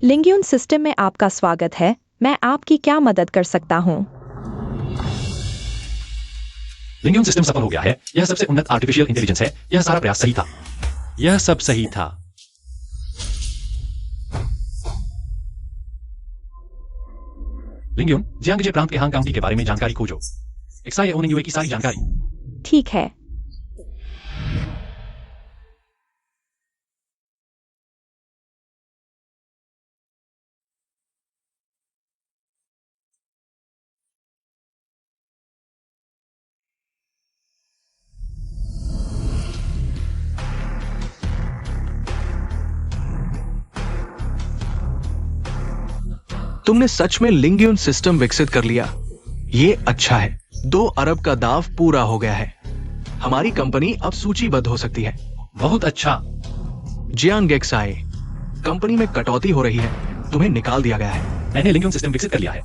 लिंग्यून system में आपका स्वागत है। मैं आपकी क्या मदद कर सकता हूँ? लिंग्यून सिस्टम सफल हो गया है। यह सबसे उन्नत आर्टिफिशियल इंटेलिजेंस है। यह सारा प्रयास सही था। यह सब सही था। लिंग्यून, जियांगजे प्रांत के हांग काउंटी के बारे में जानकारी खोजो। XIAONINUA की सारी जानकारी। ठीक है। तुमने सच में लिंग्यून सिस्टम विकसित कर लिया। ये अच्छा है। 2 अरब का दाव पूरा हो गया है। हमारी कंपनी अब सूचीबद्ध हो सकती है। बहुत अच्छा। जियांग XIA कंपनी में कटौती हो रही है। तुम्हें निकाल दिया गया है। मैंने लिंग्यून सिस्टम विकसित कर लिया है।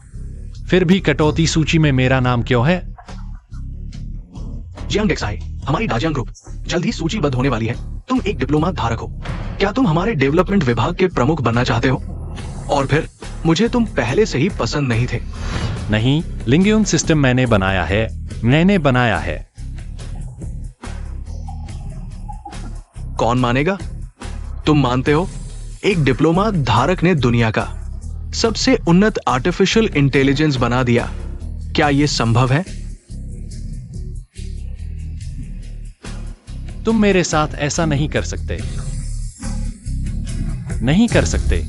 फिर भी कटौती सूची में मेरा नाम क्यों है? जियांग XIA, हमारी डाजियांग ग्रुप जल्द ही सूचीबद्ध होने वाली है। तुम एक डिप्लोमा धारक हो। क्या तुम हमारे डेवलपमेंट विभाग के प्रमुख बनना चाहते हो? और फिर मुझे तुम पहले से ही पसंद नहीं थे। नहीं, लिंग्यून सिस्टम मैंने बनाया है। कौन मानेगा? तुम मानते हो? एक डिप्लोमा धारक ने दुनिया का सबसे उन्नत आर्टिफिशियल इंटेलिजेंस बना दिया। क्या यह संभव है? तुम मेरे साथ ऐसा नहीं कर सकते। नहीं कर सकते।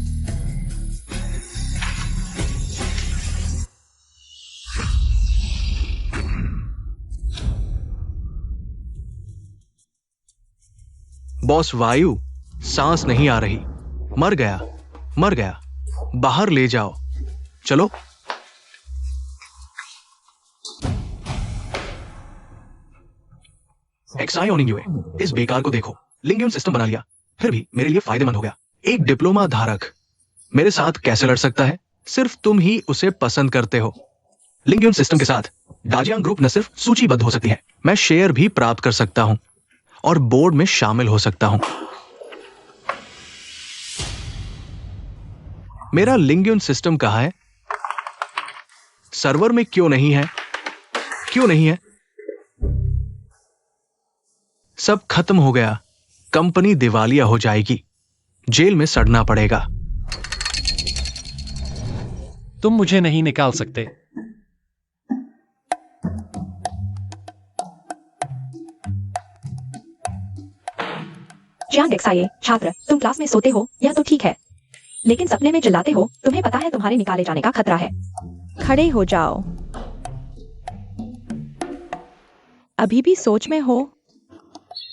बॉस, वायु सांस नहीं आ रही। मर गया। बाहर ले जाओ। चलो। XIAONINUA, इस बेकार को देखो। लिंग्यून सिस्टम बना लिया, फिर भी मेरे लिए फायदेमंद हो गया। एक डिप्लोमा धारक मेरे साथ कैसे लड़ सकता है? सिर्फ तुम ही उसे पसंद करते हो। लिंग्यून सिस्टम के साथ डाजियांग ग्रुप न सिर्फ सूचीबद्ध हो सकती है, मैं शेयर भी प्राप्त कर सकता हूं और बोर्ड में शामिल हो सकता हूं। मेरा लिंग्यून सिस्टम कहां है? सर्वर में क्यों नहीं है? सब खत्म हो गया। कंपनी दिवालिया हो जाएगी। जेल में सड़ना पड़ेगा। तुम मुझे नहीं निकाल सकते। जियांग XIA, छात्र, तुम क्लास में सोते हो, यह तो ठीक है, लेकिन सपने में चिल्लाते हो। तुम्हें पता है तुम्हारे निकाले जाने का खतरा है। खड़े हो जाओ। अभी भी सोच में हो?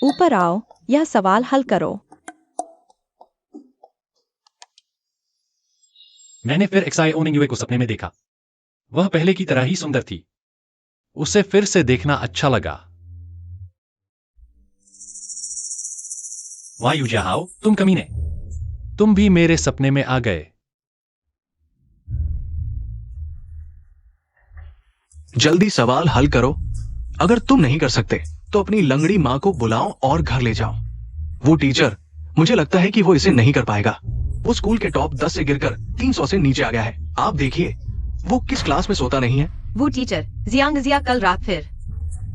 ऊपर आओ, यह सवाल हल करो। मैंने फिर XIAONINUA को सपने में देखा। वह पहले की तरह ही सुंदर थी। उसे फिर से देखना अच्छा लगा। वायु जहाओ, तुम कमीने। तुम भी मेरे सपने में आ गए। जल्दी सवाल हल करो। अगर तुम नहीं कर सकते तो अपनी लंगड़ी मां को बुलाओ और घर ले जाओ। वो टीचर, मुझे लगता है कि वो इसे नहीं कर पाएगा। वो स्कूल के टॉप 10 से गिरकर 300 से नीचे आ गया है। आप देखिए, वो किस क्लास में सोता नहीं है। वो टीचर जियांग जिया कल रात फिर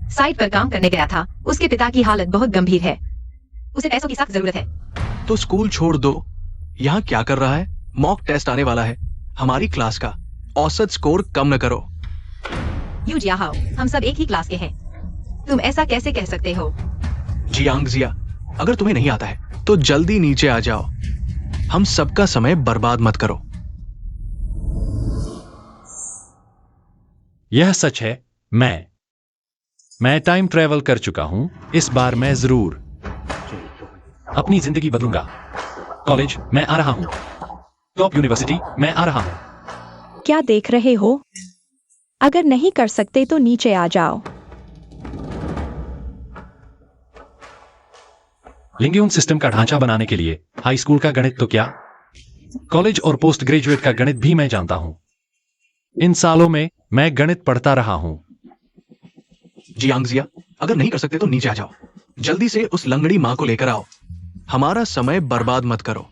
साइट पर काम करने गया था। उसके पिता की हालत बहुत गंभीर है। उसे पैसों की सख्त जरूरत है। तो स्कूल छोड़ दो। यहाँ क्या कर रहा है? मॉक टेस्ट आने वाला है। हमारी क्लास का औसत स्कोर कम न करो। यू जियाहाओ, हम सब एक ही क्लास के हैं। तुम ऐसा कैसे कह सकते हो? जियांग जिया, अगर तुम्हें नहीं आता है तो जल्दी नीचे आ जाओ। हम सबका समय बर्बाद मत करो। यह सच है। मैं टाइम ट्रेवल कर चुका हूं। इस बार मैं जरूर अपनी जिंदगी बदलूंगा। कॉलेज, मैं आ रहा हूं। टॉप यूनिवर्सिटी, मैं आ रहा हूं। क्या देख रहे हो? अगर नहीं कर सकते तो नीचे आ जाओ। लिंग्यून सिस्टम का ढांचा बनाने के लिए हाई स्कूल का गणित तो क्या, कॉलेज और पोस्ट ग्रेजुएट का गणित भी मैं जानता हूं। इन सालों में मैं गणित पढ़ता रहा हूं। जियांग जिया, अगर नहीं कर सकते तो नीचे आ जाओ। जल्दी से उस लंगड़ी मां को लेकर आओ। हमारा समय बर्बाद मत करो।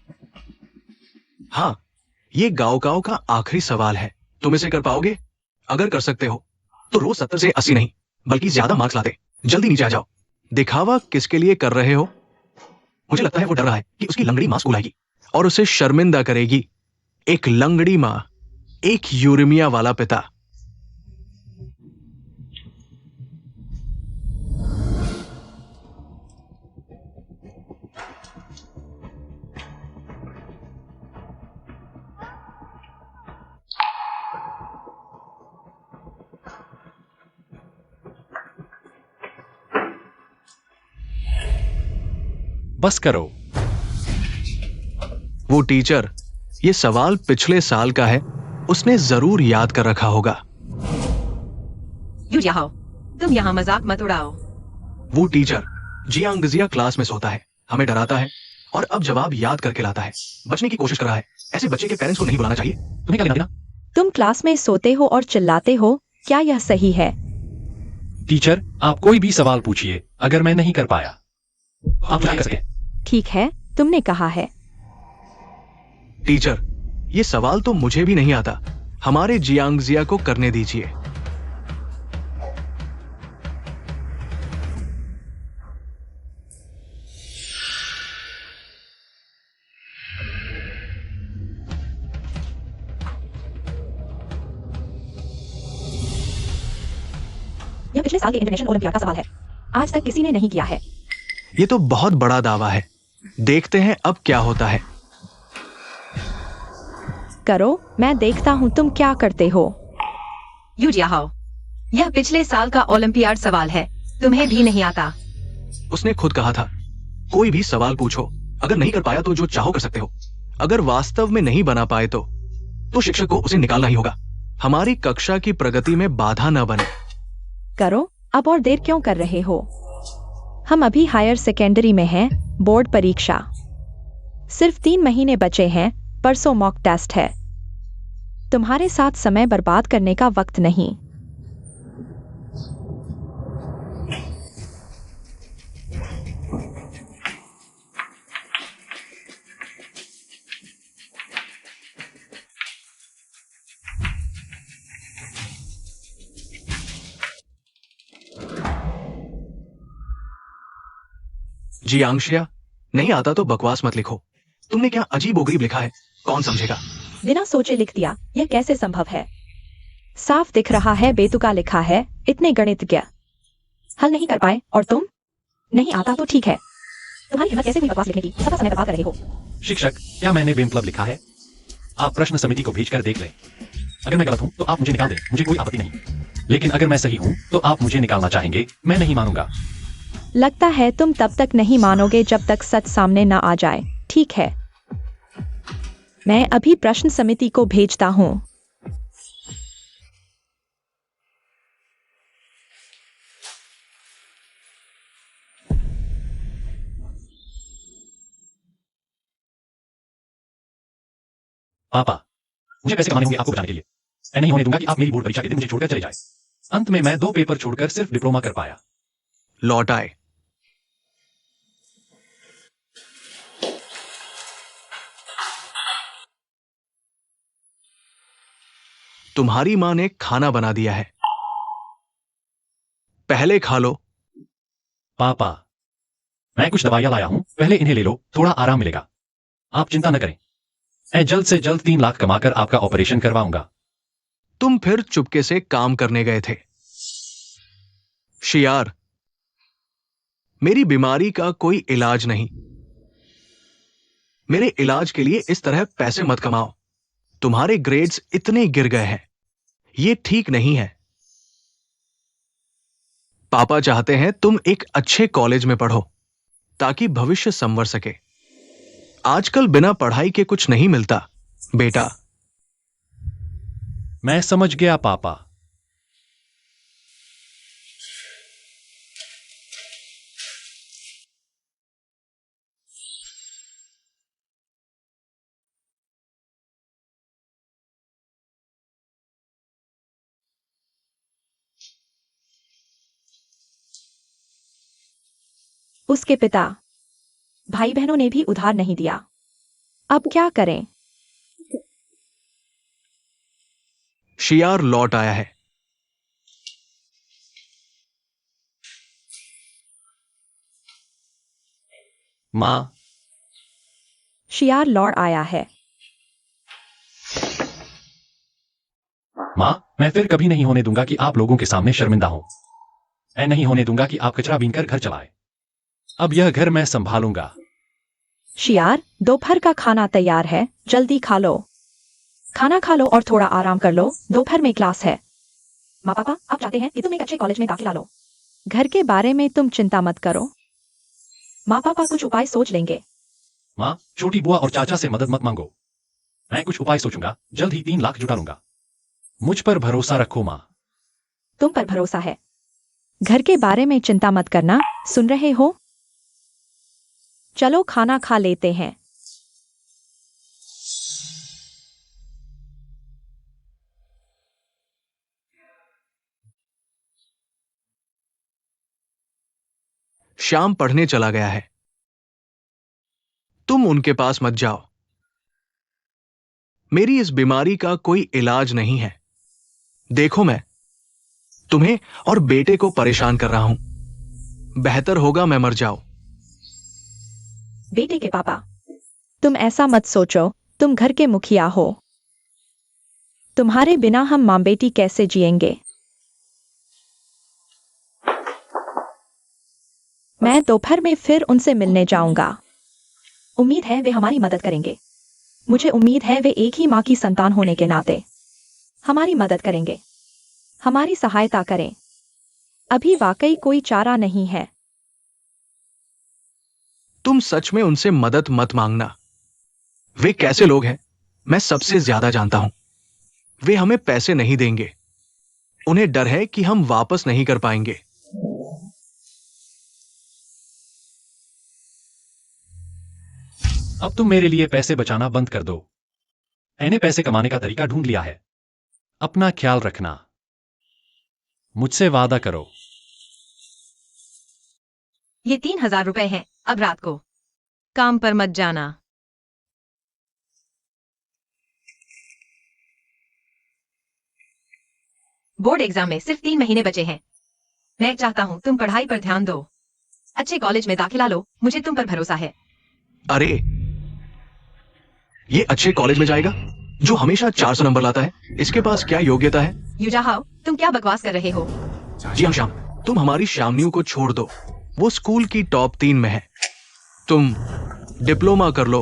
हाँ, ये गाँव गाँव का आखिरी सवाल है। तुम इसे कर पाओगे? अगर कर सकते हो तो रोज 70 से 80 नहीं बल्कि ज्यादा मार्क्स लाते। जल्दी नीचे आ जाओ। दिखावा किसके लिए कर रहे हो? मुझे लगता है वो डर रहा है कि उसकी लंगड़ी मां स्कूल आएगी और उसे शर्मिंदा करेगी। एक लंगड़ी मां, एक यूरेमिया वाला पिता। बस करो। वो टीचर, ये सवाल पिछले साल का है, उसने जरूर याद कर रखा होगा। यू जाओ, तुम यहाँ मजाक मत उड़ाओ। वो टीचर जियांगजिया क्लास में सोता है, हमें डराता है और अब जवाब याद करके लाता है। बचने की कोशिश कर रहा है। ऐसे बच्चे के पेरेंट्स को नहीं बुलाना चाहिए। तुम्हें क्या लेना देना? तुम क्लास में सोते हो और चिल्लाते हो, क्या यह सही है? टीचर, आप कोई भी सवाल पूछिए। अगर मैं नहीं कर पाया आप क्या कर सके? ठीक है, तुमने कहा है। टीचर, ये सवाल तो मुझे भी नहीं आता। हमारे जियांगजिया को करने दीजिए। यह पिछले साल के इंटरनेशनल ओलंपियाड का सवाल है। आज तक किसी ने नहीं किया है। ये तो बहुत बड़ा दावा है। देखते हैं अब क्या होता है। करो, मैं देखता हूँ तुम क्या करते हो। यू जाओ, यह पिछले साल का ओलंपियाड सवाल है, तुम्हें भी नहीं आता। उसने खुद कहा था, कोई भी सवाल पूछो। अगर नहीं कर पाया तो जो चाहो कर सकते हो। अगर वास्तव में नहीं बना पाए तो शिक्षक को उसे निकालना ही होगा। हमारी कक्षा की प्रगति में बाधा न बने। करो, अब और देर क्यों कर रहे हो? हम अभी हायर सेकेंडरी में हैं, बोर्ड परीक्षा। सिर्फ 3 महीने बचे हैं, परसों मॉक टेस्ट है। तुम्हारे साथ समय बर्बाद करने का वक्त नहीं। जियांगशिया, नहीं आता तो बकवास मत लिखो। तुमने क्या अजीब ओगरीब लिखा है, कौन समझेगा? बिना सोचे लिख दिया, यह कैसे संभव है? साफ दिख रहा है बेतुका लिखा है। इतने गणितज्ञ हल नहीं कर पाए और तुम? नहीं आता तो ठीक है। तुम्हारी हिम्मत कैसे हुई बकवास लिखने की? सबका समय बर्बाद कर रहे हो। शिक्षक, क्या मैंने बेमतलब लिखा है? आप प्रश्न समिति को भेजकर देख लें। अगर मैं गलत हूं तो आप मुझे निकाल दें, मुझे कोई आपत्ति नहीं। लेकिन अगर मैं सही हूं तो आप मुझे निकालना चाहेंगे, मैं नहीं मानूंगा। लगता है तुम तब तक नहीं मानोगे जब तक सच सामने न आ जाए। ठीक है, मैं अभी प्रश्न समिति को भेजता हूँ। पापा, मुझे पैसे कमाने होंगे आपको बचाने के लिए। मैं नहीं होने दूंगा कि आप मेरी बोर्ड परीक्षा के दिन मुझे छोड़कर चले जाए। अंत में मैं 2 पेपर छोड़कर सिर्फ डिप्लोमा कर पाया। लौट आए। तुम्हारी मां ने खाना बना दिया है, पहले खा लो। पापा, मैं कुछ दवाइयां लाया हूं, पहले इन्हें ले लो, थोड़ा आराम मिलेगा। आप चिंता न करें, मैं जल्द से जल्द 3 लाख कमाकर आपका ऑपरेशन करवाऊंगा। तुम फिर चुपके से काम करने गए थे। शियार, मेरी बीमारी का कोई इलाज नहीं। मेरे इलाज के लिए इस तरह पैसे मत कमाओ। तुम्हारे ग्रेड्स इतने गिर गए हैं, ये ठीक नहीं है। पापा चाहते हैं तुम एक अच्छे कॉलेज में पढ़ो ताकि भविष्य संवर सके। आजकल बिना पढ़ाई के कुछ नहीं मिलता बेटा। मैं समझ गया पापा। उसके पिता, भाई बहनों ने भी उधार नहीं दिया। अब क्या करें? शियार लौट आया है। माँ, शियार लौट आया है। माँ, मैं फिर कभी नहीं होने दूंगा कि आप लोगों के सामने शर्मिंदा हो। मैं नहीं होने दूंगा कि आप कचरा बीनकर घर चलाए। अब यह घर मैं संभालूंगा। शियार, दोपहर का खाना तैयार है, जल्दी खा लो। खाना खा लो और थोड़ा आराम कर लो, दोपहर में क्लास है। माँ पापा, आप चाहते हैं कि तुम एक अच्छे कॉलेज में दाखिला लो। घर के बारे में तुम चिंता मत करो, माँ पापा कुछ उपाय सोच लेंगे। माँ, छोटी बुआ और चाचा से मदद मत मांगो। मैं कुछ उपाय सोचूंगा, जल्द ही 3 लाख जुटा लूंगा। मुझ पर भरोसा रखो माँ। तुम पर भरोसा है। घर के बारे में चिंता मत करना, सुन रहे हो? चलो खाना खा लेते हैं। श्याम पढ़ने चला गया है। तुम उनके पास मत जाओ। मेरी इस बीमारी का कोई इलाज नहीं है। देखो, मैं तुम्हें और बेटे को परेशान कर रहा हूं। बेहतर होगा मैं मर जाऊं। बेटे के पापा, तुम ऐसा मत सोचो, तुम घर के मुखिया हो। तुम्हारे बिना हम मां बेटी कैसे जिएंगे? मैं दोपहर में फिर उनसे मिलने जाऊंगा। उम्मीद है वे हमारी मदद करेंगे। मुझे उम्मीद है वे एक ही मां की संतान होने के नाते हमारी मदद करेंगे, हमारी सहायता करें। अभी वाकई कोई चारा नहीं है। तुम सच में उनसे मदद मत मांगना। वे कैसे लोग हैं, मैं सबसे ज्यादा जानता हूं। वे हमें पैसे नहीं देंगे। उन्हें डर है कि हम वापस नहीं कर पाएंगे। अब तुम मेरे लिए पैसे बचाना बंद कर दो। मैंने पैसे कमाने का तरीका ढूंढ लिया है। अपना ख्याल रखना। मुझसे वादा करो। ये 3,000 रुपए हैं, अब रात को काम पर मत जाना। बोर्ड एग्जाम में सिर्फ 3 महीने बचे हैं। मैं चाहता हूं तुम पढ़ाई पर ध्यान दो, अच्छे कॉलेज में दाखिला लो, मुझे तुम पर भरोसा है। अरे, ये अच्छे कॉलेज में जाएगा जो हमेशा 400 नंबर लाता है? इसके पास क्या योग्यता है? युजाहाव, तुम क्या बकवास कर रहे हो? जी हाँ श्याम, तुम हमारी श्यामनियों को छोड़ दो। वो स्कूल की टॉप 3 में है। तुम डिप्लोमा कर लो।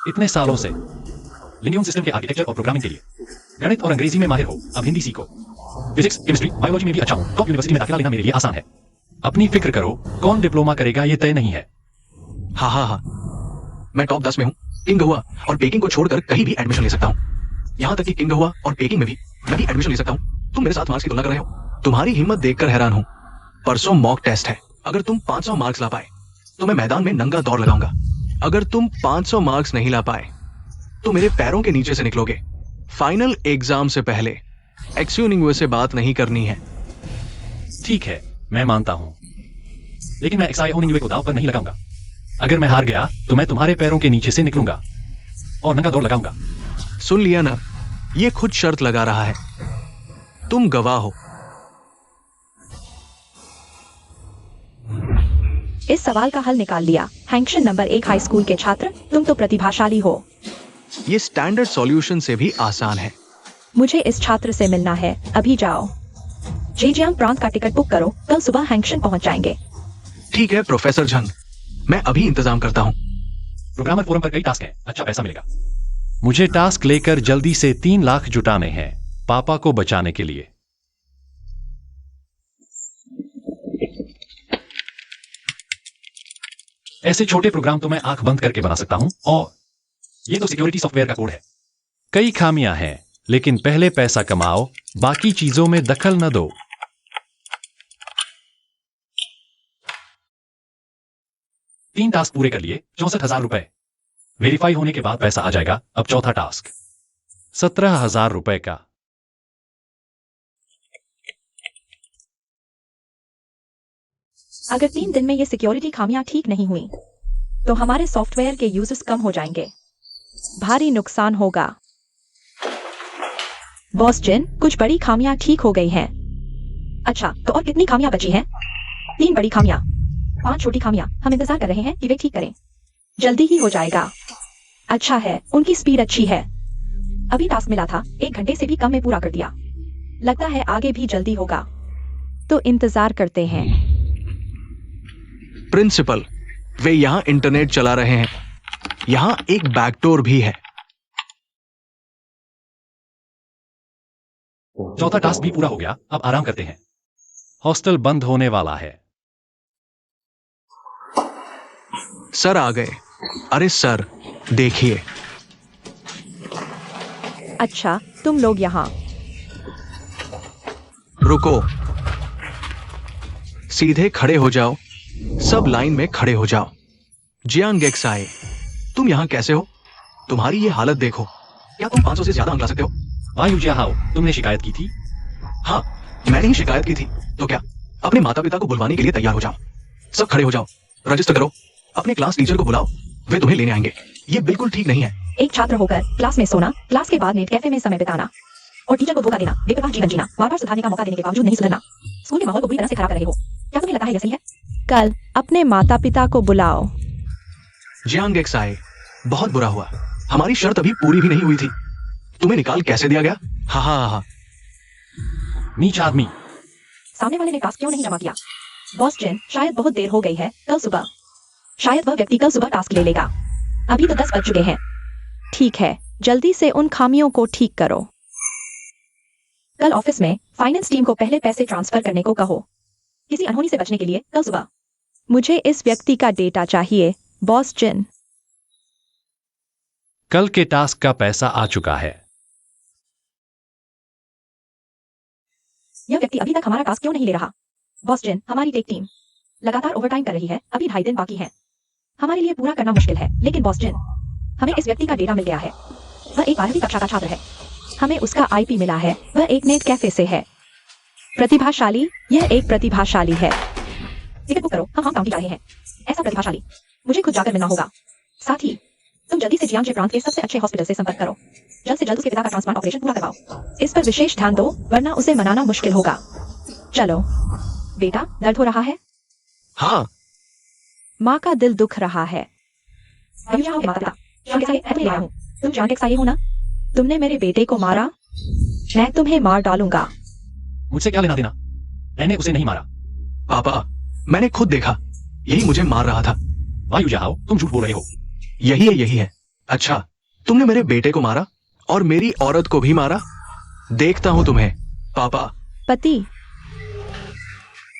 इतने सालों से लिनियम सिस्टम के आर्किटेक्चर और प्रोग्रामिंग के लिए गणित और अंग्रेजी में माहिर हो, अब हिंदी सीखो। फिजिक्स, केमिस्ट्री, बायोलॉजी में भी अच्छा हूं। टॉप यूनिवर्सिटी में दाखिला लेना मेरे लिए आसान है। अपनी फिक्र करो, कौन डिप्लोमा करेगा ये तय नहीं है। हाँ हाँ हाँ, मैं टॉप 10 में हूँ। किंग हुआ और पेकिंग को छोड़कर कहीं भी एडमिशन ले सकता हूँ। यहाँ तक कि किंग हुआ और पेकिंग में भी मैं भी एडमिशन ले सकता हूँ। तुम मेरे साथ मार्क्स की तुलना कर रहे हो। तुम्हारी हिम्मत देखकर हैरान हूँ। परसों मॉक टेस्ट है। अगर तुम 500 मार्क्स ला पाए तो मैं मैदान में नंगा दौड़ लगाऊंगा। अगर तुम 500 मार्क्स नहीं ला पाए तो मेरे पैरों के नीचे से निकलोगे। फाइनल एग्जाम से पहले एक्सयूनिंग से बात नहीं करनी है। ठीक है, मैं मानता हूं, लेकिन मैं एक्साइओनिंग को दांव पर नहीं लगाऊंगा। अगर मैं हार गया तो मैं तुम्हारे पैरों के नीचे से निकलूंगा और नंगा दौड़ लगाऊंगा। सुन लिया ना, ये खुद शर्त लगा रहा है। तुम गवाह हो। इस सवाल का हल निकाल लिया। हैंक्शन नंबर 1 हाई स्कूल के छात्र, तुम तो प्रतिभाशाली हो। ये स्टैंडर्ड सॉल्यूशन से भी आसान है। मुझे इस छात्र से मिलना है, अभी जाओ। जेजियांग प्रांत का टिकट बुक करो, कल सुबह हैंक्शन पहुंच जाएंगे। ठीक है प्रोफेसर झंग, मैं अभी इंतजाम करता हूं। प्रोग्रामर फोरम पर कई टास्क हैं, अच्छा पैसा मिलेगा। मुझे टास्क लेकर जल्दी से 3 लाख जुटाने हैं, पापा को बचाने के लिए। ऐसे छोटे प्रोग्राम तो मैं आंख बंद करके बना सकता हूं, और ये तो सिक्योरिटी सॉफ्टवेयर का कोड है। कई खामियां हैं, लेकिन पहले पैसा कमाओ, बाकी चीजों में दखल न दो। तीन टास्क पूरे कर लिए, 64,000 रुपए। वेरीफाई होने के बाद पैसा आ जाएगा। अब चौथा टास्क 17,000 रुपए का। अगर 3 दिन में ये सिक्योरिटी खामियां ठीक नहीं हुई तो हमारे सॉफ्टवेयर के यूजर्स कम हो जाएंगे। भारी नुकसान होगा। बॉस जिन, कुछ बड़ी खामियां ठीक हो गई हैं। अच्छा, तो और कितनी खामियां बची हैं? 3 बड़ी खामियां, 5 छोटी खामियां। हम इंतजार कर रहे हैं कि वे ठीक करें। जल्दी ही हो जाएगा। अच्छा है, उनकी स्पीड अच्छी है। अभी टास्क मिला था, 1 घंटे से भी कम में पूरा कर दिया। लगता है आगे भी जल्दी होगा। तो इंतजार करते हैं। प्रिंसिपल, वे यहाँ इंटरनेट चला रहे हैं। यहाँ एक बैकडोर भी है। चौथा टास्क भी पूरा हो गया, अब आराम करते हैं। हॉस्टल बंद होने वाला है। सर आ गए। अरे सर, देखिए। अच्छा, तुम लोग यहाँ। रुको, सीधे खड़े हो जाओ। सब लाइन में खड़े हो जाओ। जियांग गेक्साई, तुम यहाँ कैसे हो? तुम्हारी ये हालत देखो। क्या तुम 500 से ज्यादा अंक ला सकते हो? वायु जियाहाओ, तुमने शिकायत की थी? हाँ, मैंने ही शिकायत की थी। तो क्या? अपने माता पिता को बुलवाने के लिए तैयार हो जाओ। सब खड़े हो जाओ, रजिस्टर करो। अपने क्लास टीचर को बुलाओ, वे तुम्हें लेने आएंगे। ये बिल्कुल ठीक नहीं है। एक छात्र होकर क्लास में सोना, क्लास के बाद नेट कैफे में समय बिताना और टीचर को धोखा देना, बेवकूफ जीवन जीना, बार-बार सुधारने का मौका देने के बावजूद नहीं सुधरना, स्कूल के माहौल को बुरी तरह से खराब कर रहे हो। क्या तुम्हें लगता है यह सही है? कल अपने माता पिता को बुलाओ। जियांग गेक्साई, बहुत बुरा हुआ। हमारी शर्त अभी पूरी भी नहीं हुई थी। तुम्हें निकाल कैसे दिया गया? हाँ हाँ हाँ। नीच आदमी। सामने वाले ने टास्क क्यों नहीं जमा किया? बॉस जिन, शायद बहुत देर हो गई है। कल सुबह शायद वह व्यक्ति कल सुबह टास्क ले लेगा। अभी तो 10 बज चुके हैं। ठीक है, जल्दी से उन खामियों को ठीक करो। कल ऑफिस में फाइनेंस टीम को पहले पैसे ट्रांसफर करने को कहो। किसी अनहोनी से बचने के लिए कल सुबह। मुझे इस व्यक्ति का डेटा चाहिए, बॉस जिन। कल के टास्क का पैसा आ चुका है। यह व्यक्ति अभी तक हमारा टास्क क्यों नहीं ले रहा? बॉस जिन, हमारी टेक टीम लगातार ओवरटाइम कर रही है। अभी 2.5 दिन बाकी हैं। हमारे लिए पूरा करना मुश्किल है, लेकिन बॉस जिन, हमें इस व्यक्ति का डेटा मिल गया है। वह एक 12वीं कक्षा का छात्र है। हमें उसका आईपी मिला है। वह एक नेट कैफे से है। प्रतिभाशाली, यह एक प्रतिभाशाली है। टिकट बुक करो, हम हांगकांग जा रहे हैं। ऐसा प्रतिभाशाली, मुझे खुद जाकर मिलना होगा। साथ ही तुम जल्दी से जियांग प्रांत के सबसे अच्छे हॉस्पिटल से संपर्क करो। जल्द से जल्द उसके पिता का ट्रांसप्लांट ऑपरेशन पूरा करवाओ। इस पर विशेष ध्यान दो, वरना उसे मनाना मुश्किल होगा। चलो बेटा, दर्द हो रहा है? हाँ। माँ का दिल दुख रहा है। माता, तुम जियांग गेक्साई हो ना? तुमने मेरे बेटे को मारा। मैं तुम्हें मार डालूंगा। मुझसे क्या लेना देना? मैंने उसे नहीं मारा। पापा, मैंने खुद देखा। यही मुझे मार रहा था। वायु जियाहाओ, तुम झूठ बोल रहे हो। यही है, यही है। अच्छा, तुमने मेरे बेटे को मारा और मेरी औरत को भी मारा। देखता हूं तुम्हें, पापा। पति,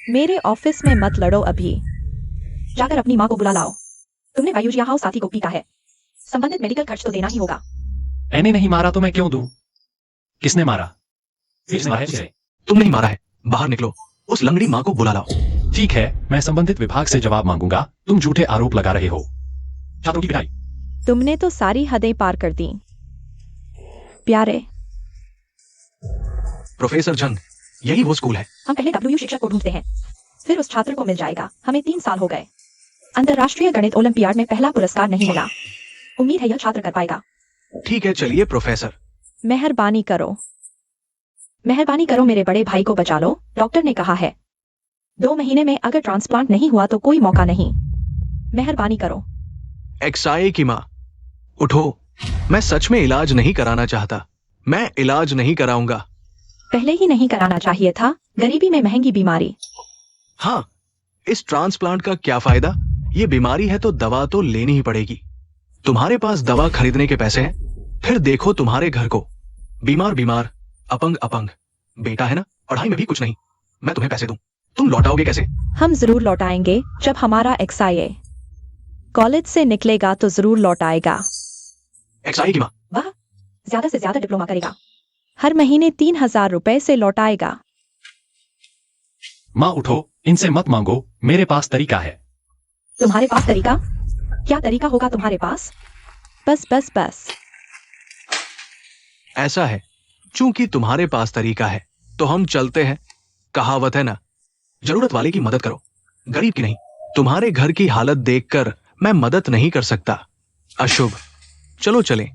मेरे ऑफिस में मत लड़ो अभी। जाकर अपनी माँ को बुला लाओ। तुमने वायु जियाहाओ साथी को पीटा है। संबंधित मेडिकल खर्च तो देना ही होगा। मैंने नहीं मारा तो मैं क्यों दूं? किसने मारा? किसने मारा है उसे? तुम नहीं मारा है। बाहर निकलो, उस लंगड़ी माँ को बुला लाओ। ठीक है, मैं संबंधित विभाग से जवाब मांगूंगा। तुम झूठे आरोप लगा रहे हो। छात्रों की पिटाई। तुमने तो सारी हदें पार कर दी। प्यारे, प्रोफेसर जंग, यही वो स्कूल है। हम पहले डब्ल्यू शिक्षक को ढूंढते हैं, फिर उस छात्र को मिल जाएगा। हमें 3 साल हो गए। अंतरराष्ट्रीय गणित ओलंपियाड में पहला पुरस्कार नहीं मिला। उम्मीद है यह छात्र कर पाएगा। ठीक है, चलिए प्रोफेसर। मेहरबानी करो, मेहरबानी करो, मेरे बड़े भाई को बचा लो। डॉक्टर ने कहा है 2 महीने में अगर ट्रांसप्लांट नहीं हुआ तो कोई मौका नहीं। मेहरबानी करो। एक्साई की माँ, उठो। मैं सच में इलाज नहीं कराना चाहता। मैं इलाज नहीं कराऊंगा। पहले ही नहीं कराना चाहिए था। गरीबी में महंगी बीमारी। हाँ, इस ट्रांसप्लांट का क्या फायदा? ये बीमारी है तो दवा तो लेनी ही पड़ेगी। तुम्हारे पास दवा खरीदने के पैसे हैं? फिर देखो तुम्हारे घर को। बीमार बीमार, अपंग अपंग। बेटा है ना, पढ़ाई में भी कुछ नहीं। मैं तुम्हें पैसे दूं, तुम लौटाओगे कैसे? हम जरूर लौटाएंगे। जब हमारा XIA कॉलेज से निकलेगा तो जरूर लौटाएगा। एक्साई की माँ, वह ज्यादा से ज्यादा डिप्लोमा करेगा। हर महीने 3,000 रुपए से लौटाएगा। माँ उठो, इनसे मत मांगो, मेरे पास तरीका है। तुम्हारे पास तरीका? क्या तरीका होगा तुम्हारे पास? बस बस बस। ऐसा है, चूंकि तुम्हारे पास तरीका है तो हम चलते हैं। कहावत है ना, जरूरत वाले की मदद करो, गरीब की नहीं। तुम्हारे घर की हालत देखकर मैं मदद नहीं कर सकता। अशुभ, चलो चलें।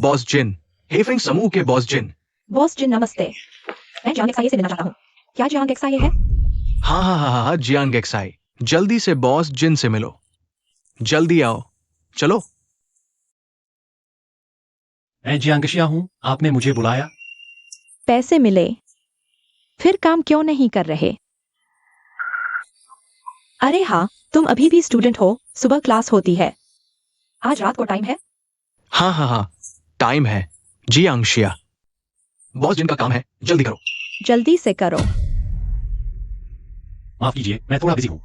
बॉस जिन, हेफिंग समूह के बॉस जिन। बॉस जिन नमस्ते, मैं जियांग एक्साई से मिलना चाहता हूँ। क्या जियांग एक्साई है? हाँ, जियांग एक्साई। जल्दी से बॉस जिन से मिलो, जल्दी आओ, चलो। मैं जियांगशिया हूं, आपने मुझे बुलाया। पैसे मिले, फिर काम क्यों नहीं कर रहे? अरे हाँ, तुम अभी भी स्टूडेंट हो, सुबह क्लास होती है। आज रात को टाइम है? हाँ, टाइम है। जियांगशिया, बॉस जिन का काम है, जल्दी करो। जल्दी से करो। माफ कीजिए, मैं थोड़ा बिजी हूं।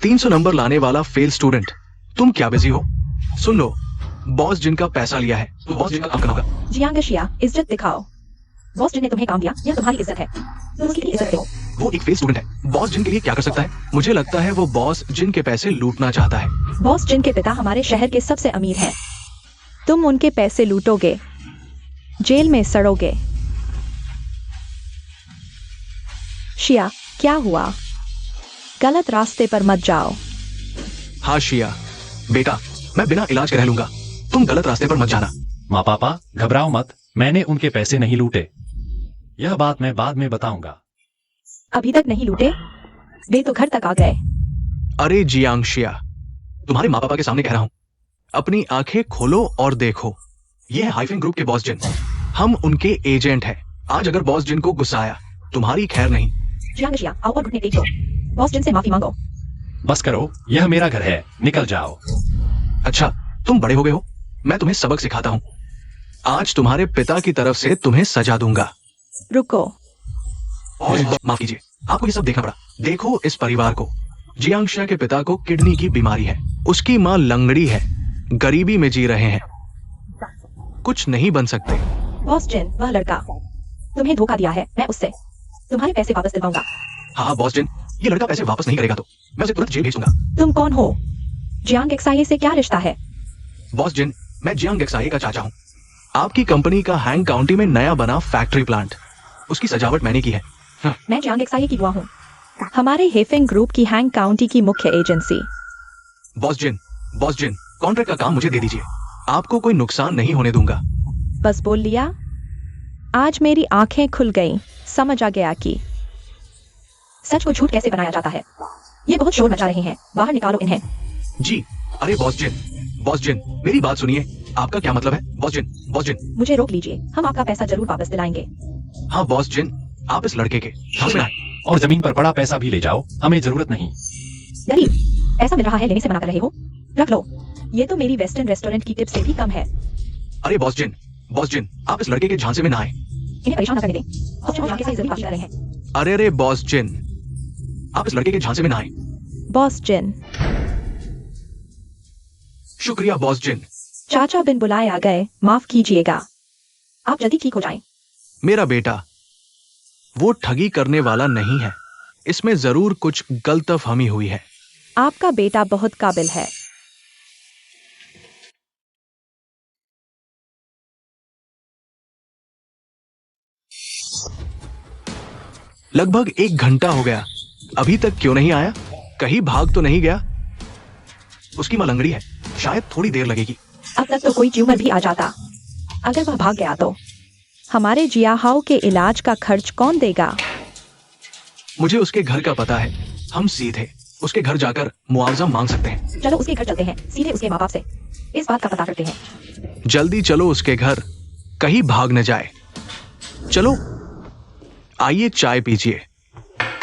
300 नंबर लाने वाला फेल स्टूडेंट, तुम क्या बिजी हो? सुन लो, बॉस जिन का पैसा लिया है तो बॉस जिन का काम करना होगा। जियांगशिया, इज्जत दिखाओ। बॉस जिन ने तुम्हें काम दिया, यह तुम्हारी इज्जत है, तुम उसकी इज्जत करो। वो एक फेल स्टूडेंट है, बॉस जिन के लिए क्या कर सकता है? मुझे लगता है वो बॉस जिन के पैसे लूटना चाहता है। बॉस जिन के पिता हमारे शहर के सबसे अमीर हैं। तुम उनके पैसे लूटोगे, जेल में सड़ोगे। शिया, क्या हुआ? गलत रास्ते पर मत जाओ। हाँ शिया, बेटा, मैं बिना इलाज के रह लूंगा, तुम गलत रास्ते पर मत जाना। माँ पापा, घबराओ मत, मैंने उनके पैसे नहीं लूटे। यह बात मैं बाद में बताऊंगा। अभी तक नहीं लूटे? वे तो घर तक आ गए। अरे जियांगशिया, तुम्हारे माँ पापा के सामने कह रहा हूं, अपनी आंखें खोलो और देखो, ये है हाइफिंग ग्रुप के बॉस जिन, हम उनके एजेंट हैं। आज अगर बॉस जिन को गुस्सा आया, तुम्हारी खैर नहीं। जियांगशिया, आओ और घुटने टेको, बॉस जिन से माफी मांगो। बस करो, यह मेरा घर है, निकल जाओ। अच्छा, तुम बड़े हो गए हो, मैं तुम्हें सबक सिखाता हूं। आज तुम्हारे पिता की तरफ से तुम्हें सजा दूंगा। रुको। माफ कीजिए, आपको ये सब देखना पड़ा। देखो इस परिवार को, जियांगशिया के पिता को किडनी की बीमारी है, उसकी माँ लंगड़ी है, गरीबी में जी रहे हैं, कुछ नहीं बन सकते। बॉस जिन, वह लड़का तुम्हें धोखा दिया है, मैं उससे तुम्हारे पैसे वापस दिलवाऊंगा। हाँ बॉस जिन, ये लड़का पैसे वापस नहीं करेगा तो मैं उसे तुरंत जेल भेज दूंगा। तुम कौन हो? जियांग एक्साई से क्या रिश्ता है? बॉस जिन, मैं जियांग एक्साई का चाचा हूँ। आपकी कंपनी का हैंग काउंटी में नया बना फैक्ट्री प्लांट, उसकी सजावट मैंने की है। मैं जियांग एक्साई की बुआ हूँ, हमारे हेफिंग ग्रुप की हैंग काउंटी की मुख्य एजेंसी। बॉस जिन, कॉन्ट्रैक्ट का काम मुझे दे दीजिए, आपको कोई नुकसान नहीं होने दूंगा। बस बोल लिया। आज मेरी आंखें खुल गईं, समझ आ गया कि सच को झूठ कैसे बनाया जाता है। ये बहुत शोर मचा रहे हैं, बाहर निकालो इन्हें। जी, अरे बॉस जिन, मेरी बात सुनिए, आपका क्या मतलब है? बॉस जिन, मुझे रोक लीजिए, हम आपका पैसा जरूर वापस दिलाएंगे। हाँ बॉस जिन, आप इस लड़के के हाथ में आए। और जमीन पर पड़ा पैसा भी ले जाओ, हमें जरूरत नहीं। गरीब, ऐसा मिल रहा है, लेने से मना कर रहे हो? रख लो, ये तो मेरी वेस्टर्न रेस्टोरेंट की टिप से भी कम है। अरे बॉस जिन, आप इस लड़के के झांसे में ना आए। इन्हें परेशान न करने दें, और जियांग एक्साई जरूर बात कर रहे हैं। अरे बॉस जिन, आप इस लड़के के झांसे में ना आए। बॉस जिन, शुक्रिया बॉस जिन। चाचा बिन बुलाए आ गए, माफ कीजिएगा। आप जल्दी ठीक हो जाएं। मेरा बेटा वो ठगी करने वाला नहीं है, इसमें जरूर कुछ गलतफहमी हुई है। आपका बेटा बहुत काबिल है। लगभग 1 घंटा हो गया, अभी तक क्यों नहीं आया? कहीं भाग तो नहीं गया? उसकी मां लंगड़ी है, शायद थोड़ी देर लगेगी। अब तक तो कोई ट्यूमर भी आ जाता, अगर वह भाग गया तो। हमारे जियाहाओ के इलाज का खर्च कौन देगा? मुझे उसके घर का पता है, हम सीधे उसके घर जाकर मुआवजा मांग सकते हैं। चलो उसके घर चलते हैं, सीधे उसके माँ बाप से इस बात का पता करते हैं। जल्दी चलो उसके घर, कहीं भाग न जाए। चलो आइए चाय पीजिए।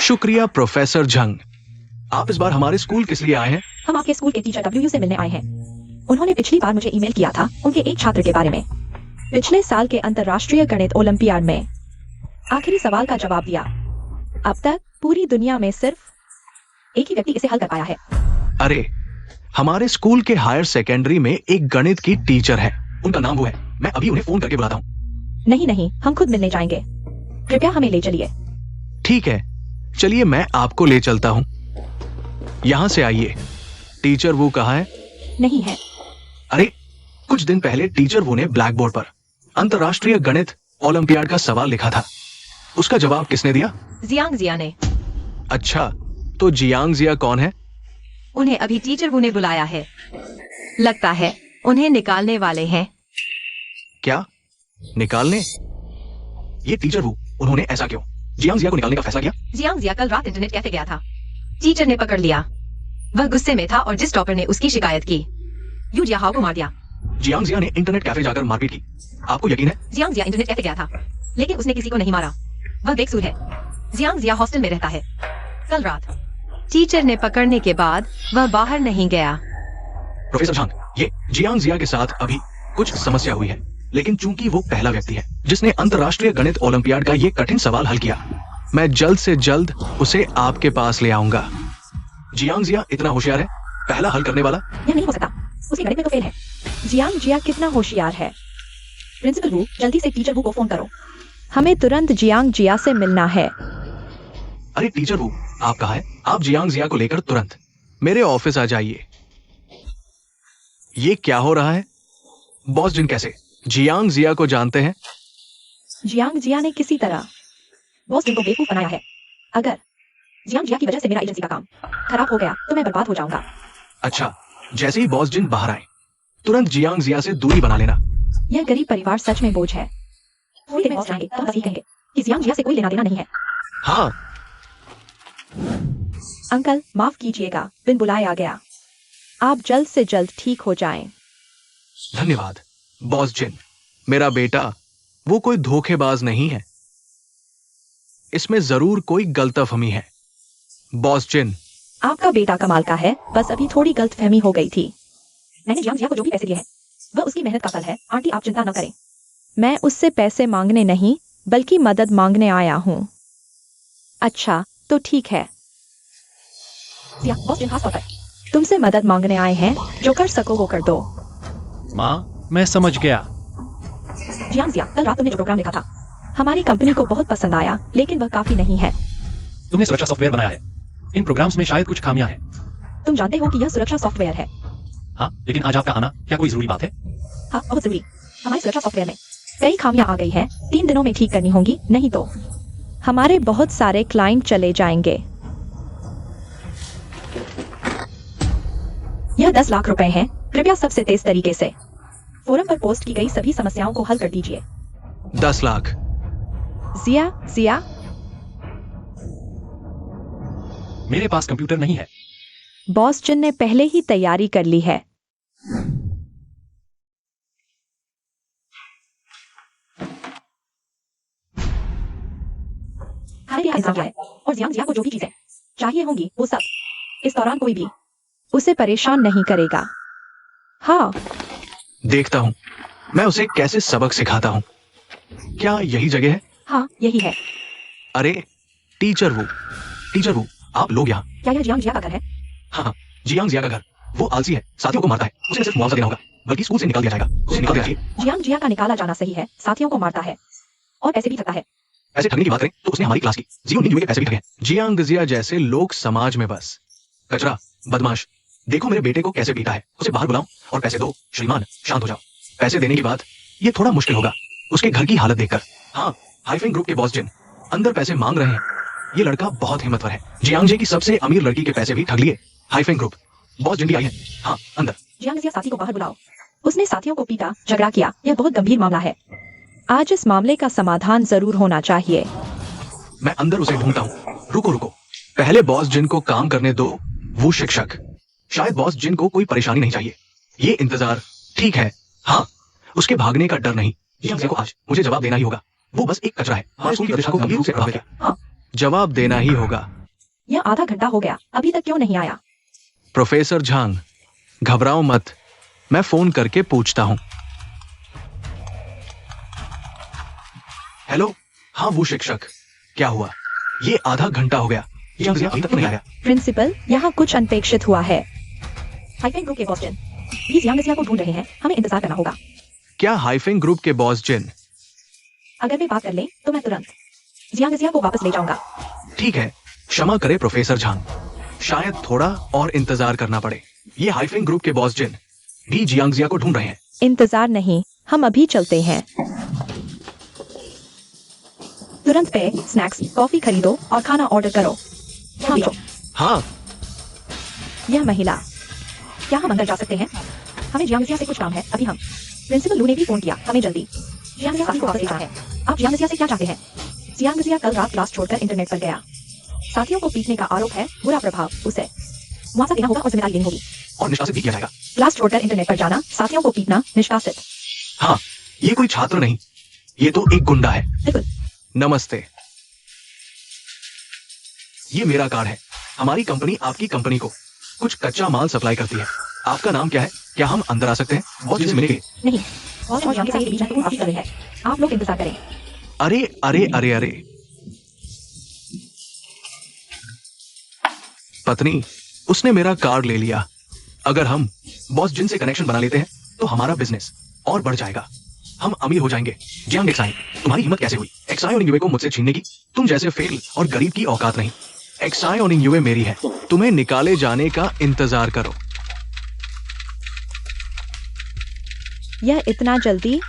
शुक्रिया प्रोफेसर झंग, आप इस बार हमारे स्कूल किस लिए आए हैं? हम आपके स्कूल के टीचर डब्ल्यू से मिलने आए हैं। उन्होंने पिछली बार मुझे ईमेल किया था उनके एक छात्र के बारे में। पिछले साल के अंतर्राष्ट्रीय गणित ओलंपियाड में आखिरी सवाल का जवाब दिया। अब तक पूरी दुनिया में सिर्फ एक ही व्यक्ति इसे हल कर पाया है। अरे, हमारे स्कूल के हायर सेकेंडरी में एक गणित की टीचर है, उनका नाम वो है। मैं अभी उन्हें फोन करके बुलाता हूँ। नहीं, हम खुद मिलने जाएंगे। कृपया हमें ले चलिए। ठीक है, चलिए मैं आपको ले चलता हूँ। यहाँ से आइए। टीचर वो कहाँ है? नहीं है। अरे, कुछ दिन पहले टीचर वो ने ब्लैक बोर्ड पर अंतर्राष्ट्रीय गणित ओलंपियाड का सवाल लिखा था, उसका जवाब किसने दिया? जियांग ने। अच्छा, तो जियांग जिया कौन है? उन्हें अभी टीचर वो ने बुलाया है, लगता है उन्हें निकालने वाले हैं। क्या निकालने? ये टीचर वो, उन्होंने ऐसा क्यों? जियांग जिया को निकालने का फैसला किया? जियांग जिया कल रात इंटरनेट कैफे गया था। टीचर ने पकड़ लिया। वह गुस्से में था और जिस टॉपर ने उसकी शिकायत की, यू जियाहाओ को मार दिया। जियांग जिया ने इंटरनेट कैफे जाकर मारपीट की, आपको यकीन है? जियांग जिया इंटरनेट कैफे गया था, लेकिन उसने किसी को नहीं मारा। वह बेकसूर है। जियांग जिया हॉस्टल में रहता है। कल रात टीचर ने पकड़ने के बाद वह बाहर नहीं गया। प्रोफेसर झांग, ये जियांग जिया के साथ अभी कुछ समस्या हुई है, लेकिन चूंकि वो पहला व्यक्ति है जिसने अंतर्राष्ट्रीय गणित ओलंपियाड का ये कठिन सवाल हल किया, मैं जल्द से जल्द उसे आपके पास ले आऊंगा। जियांग जिया इतना होशियार है, पहला हल करने वाला। यह नहीं हो सकता, उसके गणित में तो फेल है। जियांग जिया कितना होशियार है। प्रिंसिपल वू, जल्दी से टीचर वू को फोन करो। हमें तुरंत जियांग जिया से मिलना है। अरे टीचर वू, आप कहाँ हैं? आप जियांग जिया को लेकर तुरंत मेरे ऑफिस आ जाइए। ये क्या हो रहा है? बॉस जिन कैसे जियांग जिया को जानते हैं? जियांग जिया ने किसी तरह बॉस जिनको बेवकूफ बनाया है। अगर जियांग जिया की वजह से मेरा एजेंसी का काम खराब हो गया तो मैं बर्बाद हो जाऊंगा। अच्छा, जैसे ही बॉस जिन बाहर आए, तुरंत जियांग जिया से दूरी बना लेना। यह गरीब परिवार सच में बोझ है। थोड़ी देर में बॉस आएंगे तो बस यही कहेंगे कि जियांग जिया से कोई लेना देना नहीं है। हाँ, अंकल माफ कीजिएगा, बिन बुलाए आ गया। आप जल्द से जल्द ठीक हो जाएं। धन्यवाद बॉस जिन। मेरा बेटा वो कोई धोखेबाज नहीं है, इसमें जरूर कोई गलतफहमी है। बॉस जिन, आपका बेटा कमाल का है, बस अभी थोड़ी गलतफहमी हो गई थी। मैंने जियांग जिया को जो भी पैसे दिए हैं, वह उसकी मेहनत का फल है। आंटी आप चिंता न करें। मैं उससे पैसे मांगने नहीं बल्कि मदद मांगने आया हूँ। अच्छा तो ठीक है, जिया, बॉस जिन खास तौर पर तुमसे मदद मांगने आए हैं, जो कर सको वो कर दो। माँ, मैं समझ गया। जियांग जिया, कल रात तुमने जो प्रोग्राम लिखा था, हमारी कंपनी को बहुत पसंद आया, लेकिन वह काफी नहीं है। तुमने सुरक्षा सॉफ्टवेयर बनाया है, इन प्रोग्राम्स में शायद कुछ खामियां हैं। तुम जानते हो कि यह सुरक्षा सॉफ्टवेयर है। हाँ, लेकिन आज आपका आना क्या कोई जरूरी बात है? हाँ, बहुत जरूरी। हमारी सुरक्षा सॉफ्टवेयर में कई खामियां आ गई हैं, 3 दिनों में ठीक करनी होंगी, नहीं तो हमारे बहुत सारे क्लाइंट चले जाएंगे। यह 10 लाख रुपए हैं। कृपया सबसे तेज तरीके से फोरम पर पोस्ट की गई सभी समस्याओं को हल कर दीजिए। 10 लाख। जिया मेरे पास कंप्यूटर नहीं है। बॉस जिन ने पहले ही तैयारी कर ली है। हमें भी इंतजाम किया है और जियांग जिया को जो भी चीजें चाहिए होंगी वो सब इस दौरान कोई भी उसे परेशान नहीं करेगा। हाँ, देखता हूँ मैं उसे कैसे सबक सिखाता हूँ। क्या यही जगह है? हाँ यही है। अरे टीचर वो आप लोग यहाँ। क्या यह जियांग जिया का घर है? हाँ, जियांग जिया का घर। वो आलसी है, साथियों को मारता है। उसे सिर्फ मुआवजा देना होगा, बल्कि स्कूल से निकाल दिया जाएगा। उसे निकाल दिया जाएगा। जियांग जिया का निकाला जाना सही है, साथियों को मारता है और पैसे भी ठगता है। ऐसे ठगने की बात करें तो उसने हमारी क्लास की जियो नींद के पैसे भी ठगे। जियांग जिया जैसे लोग समाज में बस कचरा, बदमाश। देखो मेरे बेटे को कैसे पीटा है। उसे बाहर बुलाओ और पैसे दो। श्रीमान शांत हो जाओ। पैसे देने की बात ये थोड़ा मुश्किल होगा उसके घर की हालत देखकर। हाँ, हाइफेन ग्रुप के बॉस जिन अंदर पैसे मांग रहे हैं। ये लड़का बहुत हिम्मतवर है। जियांग जी की सबसे अमीर लड़की के पैसे भी ठग लिए। हाइफेन ग्रुप बॉस जिन भी आई है। हाँ, अंदर। जियांग जिया साथी को बाहर बुलाओ। उसने साथियों को पीटा, झगड़ा किया। यह बहुत गंभीर मामला है। आज इस मामले का समाधान जरूर होना चाहिए। मैं अंदर उसे ढूंढता हूँ। रुको, पहले बॉस जिन को काम करने दो। वो शिक्षक, शायद बॉस जिन को कोई परेशानी नहीं चाहिए। ये इंतजार ठीक है। हाँ, उसके भागने का डर नहीं। जियांग जिया को आज मुझे जवाब देना ही होगा। वो बस एक कचरा है। हाँ, स्कूल की प्रतिष्ठा को गंभीर रूप से प्रभावित किया। हाँ, जवाब देना ही होगा। यह आधा घंटा हो गया, अभी तक क्यों नहीं आया? प्रोफेसर झांग, घबराओ मत, मैं फोन करके पूछता हूँ। हेलो, हाँ वो शिक्षक, क्या हुआ? ये आधा घंटा हो गया, जियांग जिया अभी तक नहीं आया। प्रिंसिपल, यहाँ कुछ अनपेक्षित हुआ है। हाइफेन ग्रुप के बॉस जिन भी जियांग जिया को ढूंढ रहे हैं। हमें इंतजार करना होगा। क्या हाइफेन ग्रुप के बॉस जिन? अगर वे बात कर लें तो मैं तुरंत जियांग जिया को वापस ले जाऊंगा। ठीक है, क्षमा करे प्रोफेसर झांग, शायद थोड़ा और इंतजार करना पड़े। ये हाइफेन ग्रुप के बॉस जिन भी जियांग जिया को ढूंढ रहे हैं। इंतजार नहीं, हम अभी चलते हैं। तुरंत पे स्नैक्स, कॉफी खरीदो और खाना ऑर्डर करो। यहाँ भेजो। हाँ, यह महिला, क्या हम अंदर जा सकते हैं? हमें जियांग जिया से कुछ काम है। अभी हम प्रिंसिपल लू ने भी फोन किया, हमें जल्दी। जियांग साथी को वापस भेजना है। आप जियांग से क्या चाहते हैं? जियांग कल रात क्लास छोड़कर इंटरनेट पर गया। साथियों को पीटने का आरोप है, बुरा प्रभाव उसे मुआवजा देना होगा और जिम्मेदारी लेनी होगी। और निष्कासित भी किया जाएगा। क्लास छोड़कर इंटरनेट पर जाना, साथियों को पीटना, निष्कासित। हाँ, ये कोई छात्र नहीं, ये तो एक गुंडा है। बिल्कुल। नमस्ते, ये मेरा कार्ड है। हमारी कंपनी आपकी कंपनी को कुछ कच्चा माल सप्लाई करती है। आपका नाम क्या है? क्या हम अंदर आ सकते हैं? बॉस जी से मिलेंगे? नहीं, बॉस और जियांग के बीच में काफी तरह है। आप लोग इंतजार करें। अरे अरे अरे अरे, पत्नी, उसने मेरा कार्ड ले लिया। अगर हम बॉस जिन से कनेक्शन बना लेते हैं तो हमारा बिजनेस और बढ़ जाएगा, हम अमीर हो जाएंगे। जियांग एक्साई, तुम्हारी हिम्मत कैसे हुई एक्साई ओनिंग युए को मुझसे छीनने की? तुम जैसे फेल और गरीब की औकात नहीं। एक्साई ओनिंग युए मेरी है, तुम्हें निकाले जाने का इंतजार करो। यह इतना जल्दी?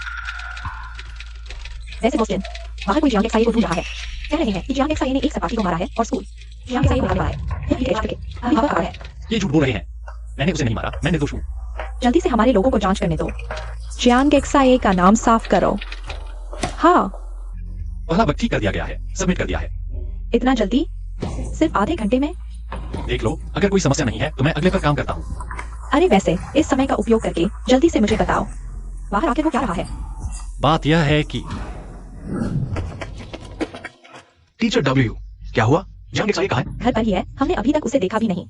वैसे बॉस्टन, बाहर कोई जियांग एक्साई को ढूंढ रहा है। कह रहे हैं कि जियांग एक्साई ने एक सपाटी को मारा है और स्कूल जियांग एक्साई को बुलाने वाला है। यह एक एच अभी खबर है। ये झूठ बोल रहे हैं। मैंने उसे नहीं मारा, मैं निर्दोष हूँ। जल्दी से हमारे लोगों को जांच करने दो। जियांग एक्साई का नाम साफ करो। हाँ, पहला वक्त ठीक कर दिया गया है, सबमिट कर दिया है। इतना जल्दी? सिर्फ आधे घंटे में? देख लो, अगर कोई समस्या नहीं है तो मैं अगले पर काम करता हूँ। अरे वैसे इस समय का उपयोग करके जल्दी से मुझे बताओ, बाहर आके वो क्या रहा है? बात यह है कि टीचर डब्ल्यू, क्या हुआ? जियांग एक्साई कहाँ है? घर पर ही है, हमने अभी तक उसे देखा भी नहीं।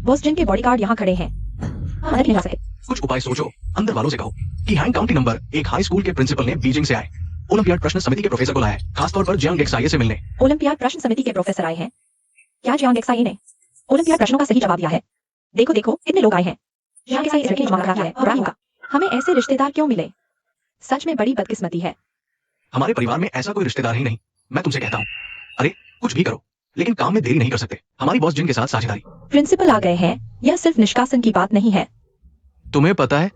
बॉस जिन के बॉडीगार्ड यहाँ खड़े हैं, हम अंदर नहीं जा सकते। कुछ उपाय सोचो। अंदर वालों से कहो कि हैंग काउंटी नंबर एक हाई स्कूल के प्रिंसिपल ने बीजिंग से आए ओलंपियाड प्रश्न समिति के प्रोफेसर को लाया है, खासतौर पर जियांग एक्साई से मिलने। ओलंपियाड प्रश्न समिति के प्रोफेसर आए हैं? क्या जियांग एक्साई ने ओलंपियाड प्रश्नों का सही जवाब दिया है? देखो देखो, कितने लोग आए हैं। जियांग एक्साई इस लड़के जमा कर रहा है, बुरा होगा। हमें ऐसे रिश्तेदार क्यों मिले? सच में बड़ी बदकिस्मती है। हमारे परिवार में ऐसा कोई रिश्तेदार ही नहीं। मैं तुमसे कहता हूँ, अरे कुछ भी करो, लेकिन काम में देरी नहीं कर सकते। हमारी बॉस जिन के साथ साझेदारी। प्रिंसिपल आ गए हैं, यह सिर्फ निष्कासन की बात नहीं है। तुम्हें पता है,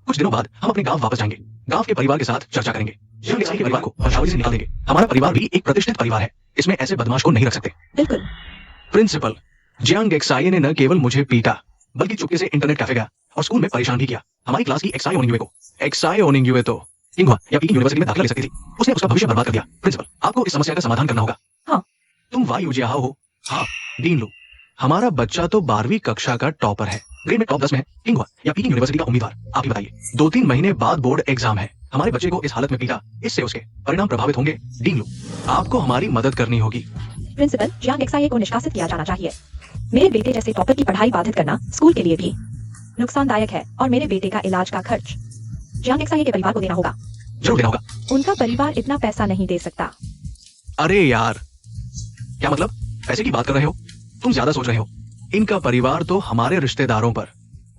कुछ दिनों बाद हम अपने गांव वापस जाएंगे। गांव के परिवार के साथ चर्चा करेंगे। जियांग एक्साई के परिवार को वंशावली से निकाल देंगे। हमारा परिवार भी एक प्रतिष्ठित परिवार है, इसमें ऐसे बदमाश को नहीं रख सकते। बिल्कुल। प्रिंसिपल, जियांग एक्साई ने न केवल मुझे पीटा, बल्कि चुपके से इंटरनेट कैफे गया और स्कूल में परेशान भी किया। हमारी क्लास की एक्साई ओनिंग युए को, एक्साई ओनिंग युए तो इंगवा या पीकिंग यूनिवर्सिटी में दाखिला ले सकती थी। उसने उसका भविष्य बर्बाद कर दिया। प्रिंसिपल, आपको इस समस्या का समाधान करना होगा। हाँ। तुम वाई उजियाहा हो? हाँ। डीन लू, हमारा बच्चा तो 12वीं कक्षा का टॉपर है, ग्रेड में टॉप 10 में है। इंगवा या पीकिंग यूनिवर्सिटी का उम्मीदवार, आप ही बताइए। 2-3 महीने बाद बोर्ड एग्जाम है, हमारे बच्चे को इस हालत में पीटा, इससे उसके परिणाम प्रभावित होंगे। डीन लू, आपको हमारी मदद करनी होगी। प्रिंसिपल, जियांग एक्साई को निष्कासित किया जाना चाहिए। मेरे बेटे जैसे टॉपर की पढ़ाई बाधित करना स्कूल के लिए भी नुकसानदायक है और मेरे बेटे का इलाज का खर्च जियांग एक्साई के परिवार को देना होगा। जरूर देना होगा। उनका परिवार इतना पैसा नहीं दे सकता। अरे यार, क्या मतलब? पैसे की बात कर रहे हो? तुम ज्यादा सोच रहे हो। इनका परिवार तो हमारे रिश्तेदारों पर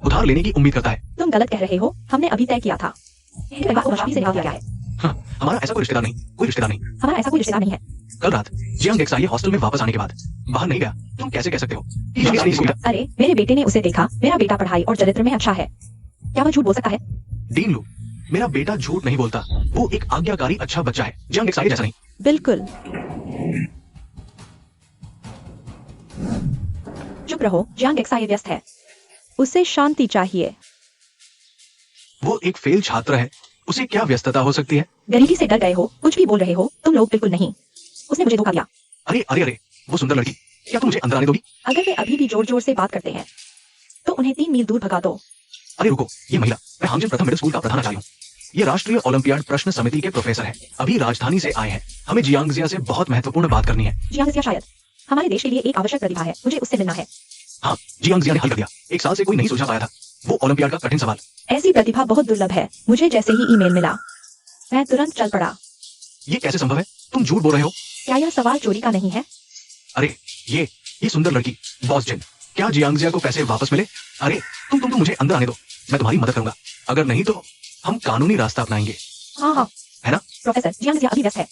उधार लेने की उम्मीद करता है। तुम गलत कह रहे हो, हमने अभी तय किया था। इनके परिवार को मजबूरी से निकाल दिया गया है। हाँ, हमारा ऐसा कोई रिश्तेदार नहीं, कोई रिश्तेदार नहीं। हमारा ऐसा कोई रिश्तेदार नहीं है। कल रात जियांग एक्साई हॉस्टल में वापस आने के बाद बाहर नहीं गया। तुम कैसे कह सकते हो कि जियांग एक्साई ने? अरे मेरे बेटे ने उसे देखा, मेरा बेटा पढ़ाई और चरित्र में अच्छा है। क्या वह झूठ बोल सकता है? डीन लू, मेरा बेटा झूठ नहीं बोलता, वो एक आज्ञाकारी अच्छा बच्चा है, जियांग एक्साई जैसा नहीं। बिल्कुल। चुप रहो, जियांग एक्साई व्यस्त है, उसे शांति चाहिए। वो एक फेल छात्र है, उसे क्या व्यस्तता हो सकती है? गरीबी से डर गए हो, कुछ भी बोल रहे हो तुम लोग। बिल्कुल नहीं, उसने मुझे धोखा दिया। अरे अरे अरे, वो सुंदर लड़की, क्या तुम मुझे अंदर आने दोगी? अगर वे अभी भी जोर जोर से बात करते हैं तो उन्हें 3 मील दूर भगा दो। अरे रुको, ये महिला, मैं हांगजिन प्रथम मिडिल स्कूल का प्रधानाचार्य हूँ। ये राष्ट्रीय ओलंपियाड प्रश्न समिति के प्रोफेसर है, अभी राजधानी से आए हैं। हमें जियांगजिया से बहुत महत्वपूर्ण बात करनी है। जियांगजिया शायद हमारे देश के लिए एक आवश्यक प्रतिभा है, मुझे उससे मिलना है। हाँ, जियांगजिया ने हल कर दिया, 1 साल से कोई नहीं सुलझा पाया था वो ओलंपियाड का कठिन सवाल। ऐसी प्रतिभा बहुत दुर्लभ है, मुझे जैसे ही ईमेल मिला मैं तुरंत चल पड़ा। ये कैसे संभव है? तुम झूठ बोल रहे हो। क्या यह सवाल चोरी का नहीं है? अरे ये सुंदर लड़की, बॉस जिन, क्या जियांगजिया को पैसे वापस मिले? अरे तुम मुझे अंदर आने दो, मैं तुम्हारी मदद करूंगा। अगर नहीं तो हम कानूनी रास्ता अपनाएंगे। हाँ, है ना? प्रोफेसर, जियांगजिया अभी व्यस्त है।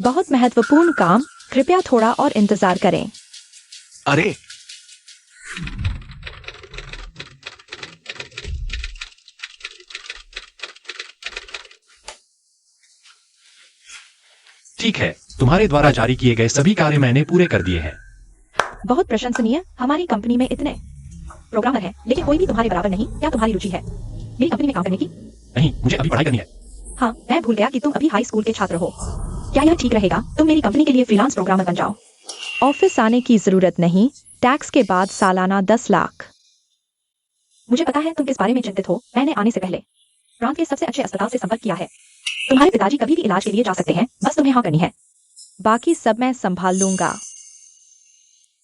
बहुत महत्वपूर्ण काम, कृपया थोड़ा और इंतजार करें। अरे ठीक है, तुम्हारे द्वारा जारी किए गए सभी कार्य मैंने पूरे कर दिए हैं। बहुत प्रशंसनीय। हमारी कंपनी में इतने प्रोग्रामर हैं, लेकिन कोई भी तुम्हारे बराबर नहीं। क्या तुम्हारी रुचि है मेरी कंपनी में काम करने की? नहीं, मुझे अभी पढ़ाई करनी है। हाँ, मैं भूल गया कि तुम अभी हाई स्कूल के छात्र हो। क्या यह ठीक रहेगा तुम मेरी कंपनी के लिए फ्रीलांस प्रोग्रामर बन जाओ? ऑफिस आने की जरूरत नहीं, टैक्स के बाद सालाना 10 लाख। मुझे पता है तुम किस बारे में चिंतित हो। मैंने आने से पहले प्रांत के सबसे अच्छे अस्पताल से संपर्क किया है। तुम्हारे पिताजी कभी भी इलाज के लिए जा सकते हैं, बस तुम्हें हाँ करनी है। बाकी सब मैं संभाल लूंगा।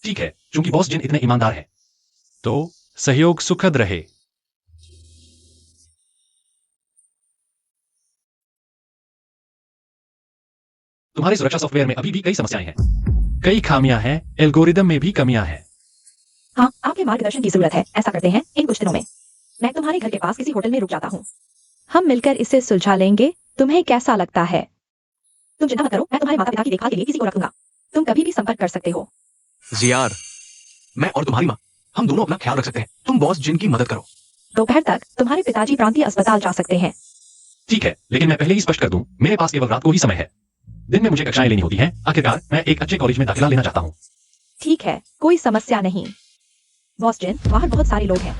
ठीक है, क्योंकि बॉस जिन इतने ईमानदार हैं। तो सहयोग सुखद रहे। तुम्हारे सुरक्षा सॉफ्टवेयर में अभी भी कई समस्याएं हैं। कई खामियां हैं, एल्गोरिदम में भी कमियां हैं। हाँ, आपके मार्गदर्शन की जरूरत है। ऐसा करते हैं, इन कुछ दिनों में मैं तुम्हारे घर के पास किसी होटल में रुक जाता हूँ। हम मिलकर इसे सुलझा लेंगे। तुम्हें कैसा लगता है? तुम चिंता मत करो, मैं तुम्हारे माता पिता की देखभाल के लिए किसी को रखूंगा। तुम कभी भी संपर्क कर सकते हो। जियार, मैं और तुम्हारी माँ, हम दोनों अपना ख्याल रख सकते हैं। तुम बॉस जिन की मदद करो। दोपहर तक तुम्हारे पिताजी प्रांतीय अस्पताल जा सकते हैं। ठीक है, लेकिन मैं पहले ही स्पष्ट कर दूं, मेरे पास केवल रात को ही समय है। दिन में मुझे कक्षाएं लेनी होती हैं। आखिरकार मैं एक अच्छे कॉलेज में दाखिला लेना चाहता हूँ। ठीक है, कोई समस्या नहीं। बॉस जिन, बाहर बहुत सारे लोग हैं।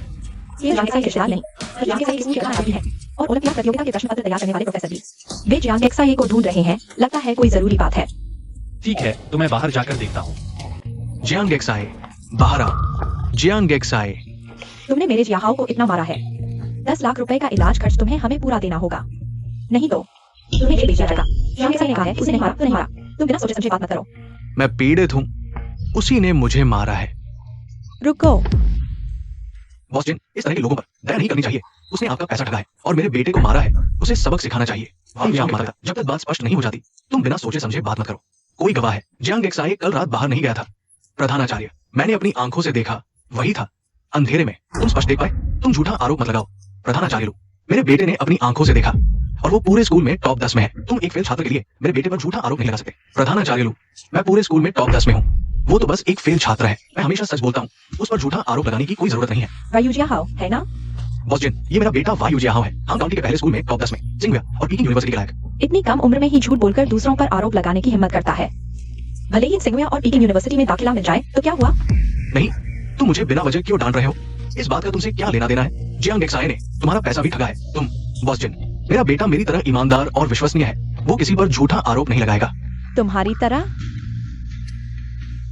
ये जियांग एक्साई रिश्तेदार नहीं, जियांग एक्साई स्कूल के प्रधान भी हैं और ओलंपियाड प्रतियोगिता के प्रश्न पत्र तैयार करने वाले प्रोफेसर भी। वे जियांग एक्साई को ढूंढ रहे हैं। लगता है कोई जरूरी बात है। ठीक है, तो मैं बाहर जाकर देखता हूँ। जियांग एक्साई, बाहर आ। जियांग एक्साई, तुमने मेरे जियाहाओ को इतना मारा है। 10 लाख रुपए का इलाज खर्च तुम्हें हमें पूरा देना होगा, नहीं तो तुम्हें जेल भेज दिया जाएगा। जियांग एक्साई ने कहा है, उसे नहीं मारा तो नहीं मारा। तुम बिना सोचे समझे बात मत करो। मैं पीड़ित हूँ, उसी ने मुझे मारा है। रुको। बॉस जिन, इस तरह के लोगों पर दया नहीं करनी चाहिए। उसने आपका पैसा ठगा है और मेरे बेटे को मारा है। उसे सबक सिखाना चाहिए। जियांग मारा था। जब तक बात स्पष्ट नहीं हो जाती, तुम बिना सोचे समझे बात मत करो। कोई गवाह है। जियांग एक्साई कल रात बाहर नहीं गया था। प्रधानाचार्य, मैंने अपनी आंखों से देखा, वही था, अंधेरे में। तुम स्पष्ट देख पाए? तुम झूठा आरोप मत लगाओ। प्रधानाचार्य, मेरे बेटे ने अपनी आंखों से देखा और वो पूरे स्कूल में टॉप 10 में है। तुम एक फेल छात्र के लिए मेरे बेटे पर झूठा आरोप नहीं लगा सकते। प्रधानाचार्य, मैं पूरे स्कूल में टॉप 10 में हूँ। वो तो बस एक फेल छात्र है। मैं हमेशा सच बोलता हूँ। उस पर झूठा आरोप लगाने की कोई जरूरत नहीं है। वायु जियाहाओ है ना? बॉस जिन, ये मेरा बेटा वायु जियाहाओ है। हम काउंटी के पहले स्कूल में टॉप 10 में, जिंगुया और पीकिंग यूनिवर्सिटी के लायक। इतनी कम उम्र में ही झूठ बोलकर दूसरों पर आरोप लगाने की हिम्मत करता है। भले ही सिंगुया और पीकिंग यूनिवर्सिटी में दाखिला मिल जाए तो क्या हुआ? नहीं, तुम मुझे बिना वजह क्यों डांट रहे हो? इस बात का तुमसे क्या लेना देना है? जियांग एक्साई ने तुम्हारा पैसा भी ठगा है। तुम, बॉस जिन, मेरा बेटा मेरी तरह ईमानदार और विश्वसनीय है। वो किसी पर झूठा आरोप नहीं लगाएगा। तुम्हारी तरह?